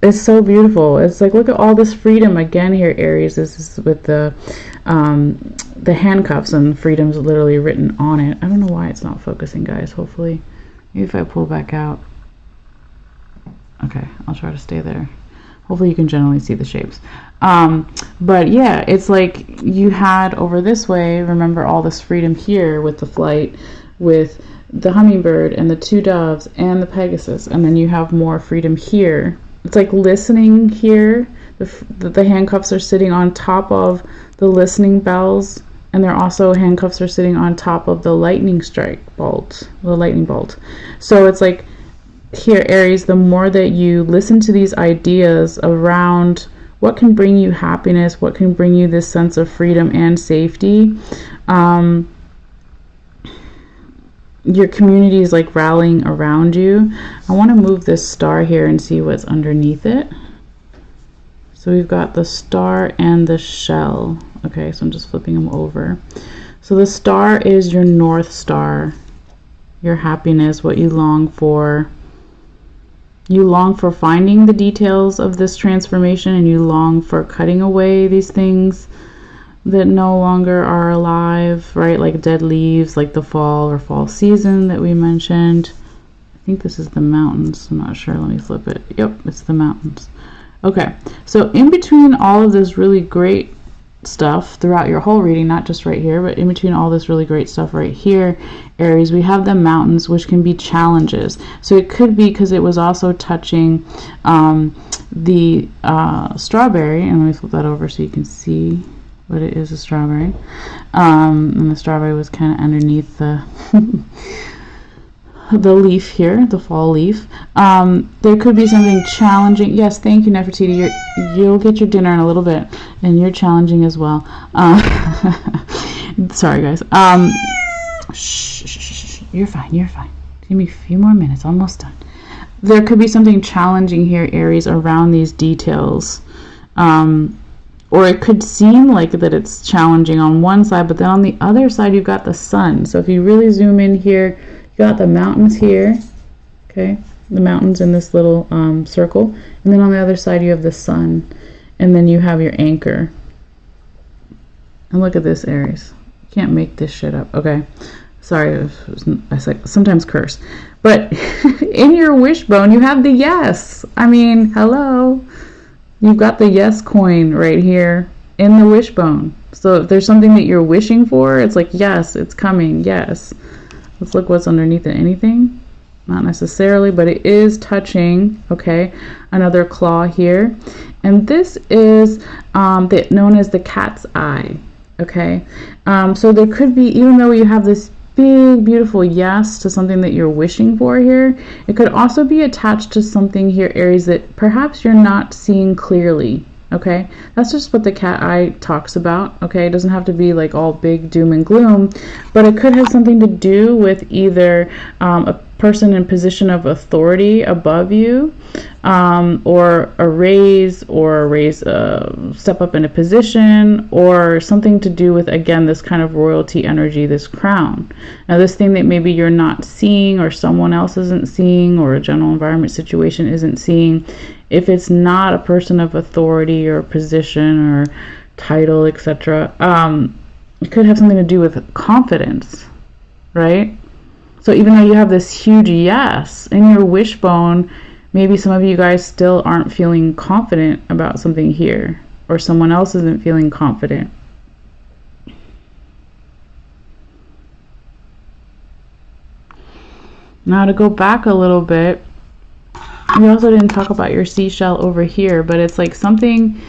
It's so beautiful. It's like, look at all this freedom again here, Aries. This is with the handcuffs, and freedom's literally written on it. I don't know why it's not focusing, guys. Hopefully, maybe if I pull back out. Okay, I'll try to stay there. Hopefully you can generally see the shapes. But yeah, it's like you had over this way, remember all this freedom here with the flight, with the hummingbird and the two doves and the Pegasus, and then you have more freedom here. It's like listening here. The handcuffs are sitting on top of the listening bells, and they're also, handcuffs are sitting on top of the lightning bolt. So it's like, here, Aries, the more that you listen to these ideas around what can bring you happiness, what can bring you this sense of freedom and safety, your community is like rallying around you. I want to move this star here and see what's underneath it. So we've got the star and the shell. Okay, so I'm just flipping them over. So the star is your North Star, your happiness, what you long for. You long for finding the details of this transformation, and you long for cutting away these things that no longer are alive, right? Like dead leaves, like the fall or fall season that we mentioned. I think this is the mountains. I'm not sure. Let me flip it. Yep, it's the mountains. Okay, so in between all of this really great stuff throughout your whole reading, not just right here, but in between all this really great stuff right here, Aries, we have the mountains, which can be challenges. So it could be because it was also touching the strawberry, and let me flip that over so you can see what it is, a strawberry, and the strawberry was kind of underneath the the leaf here, the fall leaf. There could be something challenging. Yes, thank you, Nefertiti. You'll get your dinner in a little bit, and you're challenging as well. Sorry, guys. Shh, you're fine. Give me a few more minutes. Almost done. There could be something challenging here, Aries, around these details. Or it could seem like that it's challenging on one side, but then on the other side, you've got the sun. So if you really zoom in here, you got the mountains here, okay? The mountains in this little circle. And then on the other side, you have the sun. And then you have your anchor. And look at this, Aries. You can't make this shit up, okay? Sorry, I sometimes curse. But in your wishbone, you have the yes. I mean, hello. You've got the yes coin right here in the wishbone. So if there's something that you're wishing for, it's like, yes, it's coming, yes. Let's look what's underneath it. Anything? Not necessarily, but it is touching, okay? Another claw here. And this is known as the cat's eye, okay? So there could be, even though you have this big, beautiful yes to something that you're wishing for here, it could also be attached to something here, Aries, that perhaps you're not seeing clearly, Okay, that's just what the cat eye talks about. Okay, it doesn't have to be like all big doom and gloom, but it could have something to do with either a person in position of authority above you, or a raise, step up in a position, or something to do with, again, this kind of royalty energy, this crown. Now, this thing that maybe you're not seeing, or someone else isn't seeing, or a general environment situation isn't seeing, if it's not a person of authority or position or title, etc., it could have something to do with confidence, right? So even though you have this huge yes in your wishbone, maybe some of you guys still aren't feeling confident about something here, or someone else isn't feeling confident. Now to go back a little bit, we also didn't talk about your seashell over here, but it's like something,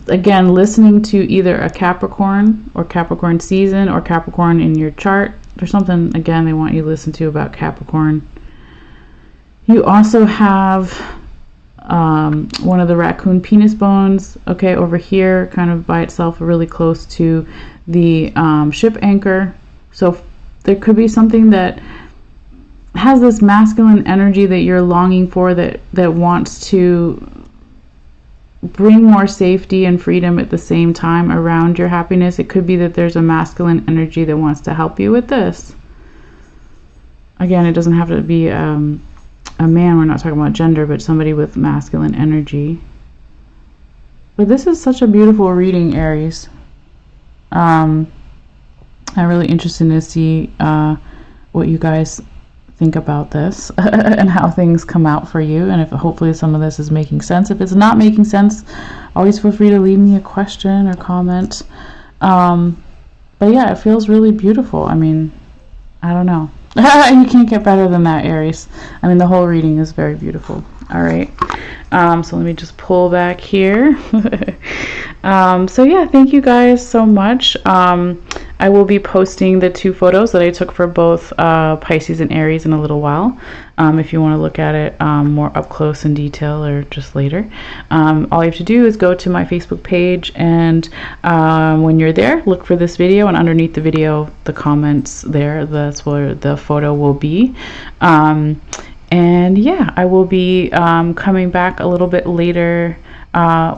again, listening to either a Capricorn or Capricorn season or Capricorn in your chart. There's something, again, they want you to listen to about Capricorn. You also have one of the raccoon penis bones, okay, over here, kind of by itself, really close to the ship anchor. So there could be something that has this masculine energy that you're longing for, that wants to bring more safety and freedom at the same time around your happiness. It could be that there's a masculine energy that wants to help you with this. Again, it doesn't have to be a man, we're not talking about gender, but somebody with masculine energy. But this is such a beautiful reading, Aries. I'm really interested to see what you guys think about this and how things come out for you, and if hopefully some of this is making sense. If it's not making sense, always feel free to leave me a question or comment. But yeah, it feels really beautiful. I mean, I don't know. You can't get better than that, Aries. I mean, the whole reading is very beautiful. All right. So let me just pull back here. So yeah, thank you guys so much. I will be posting the 2 photos that I took for both Pisces and Aries in a little while. If you want to look at it more up close in detail, or just later. All you have to do is go to my Facebook page, and when you're there, look for this video, and underneath the video, the comments there, that's where the photo will be. And yeah, I will be coming back a little bit later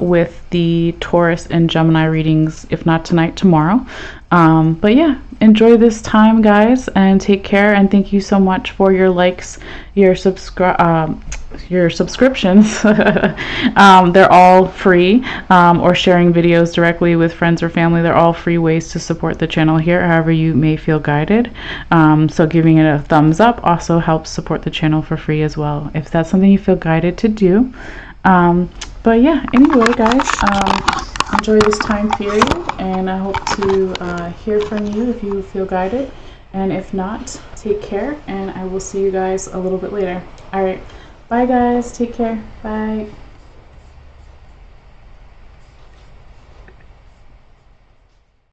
with the Taurus and Gemini readings, if not tonight, tomorrow. But yeah, enjoy this time, guys, and take care, and thank you so much for your likes, your subscriptions. They're all free, or sharing videos directly with friends or family. They're all free ways to support the channel here, however you may feel guided. So giving it a thumbs up also helps support the channel for free as well, if that's something you feel guided to do. But yeah, anyway, guys, enjoy this time period, and I hope to hear from you if you feel guided, and if not, take care, and I will see you guys a little bit later. All right, bye guys, take care, bye.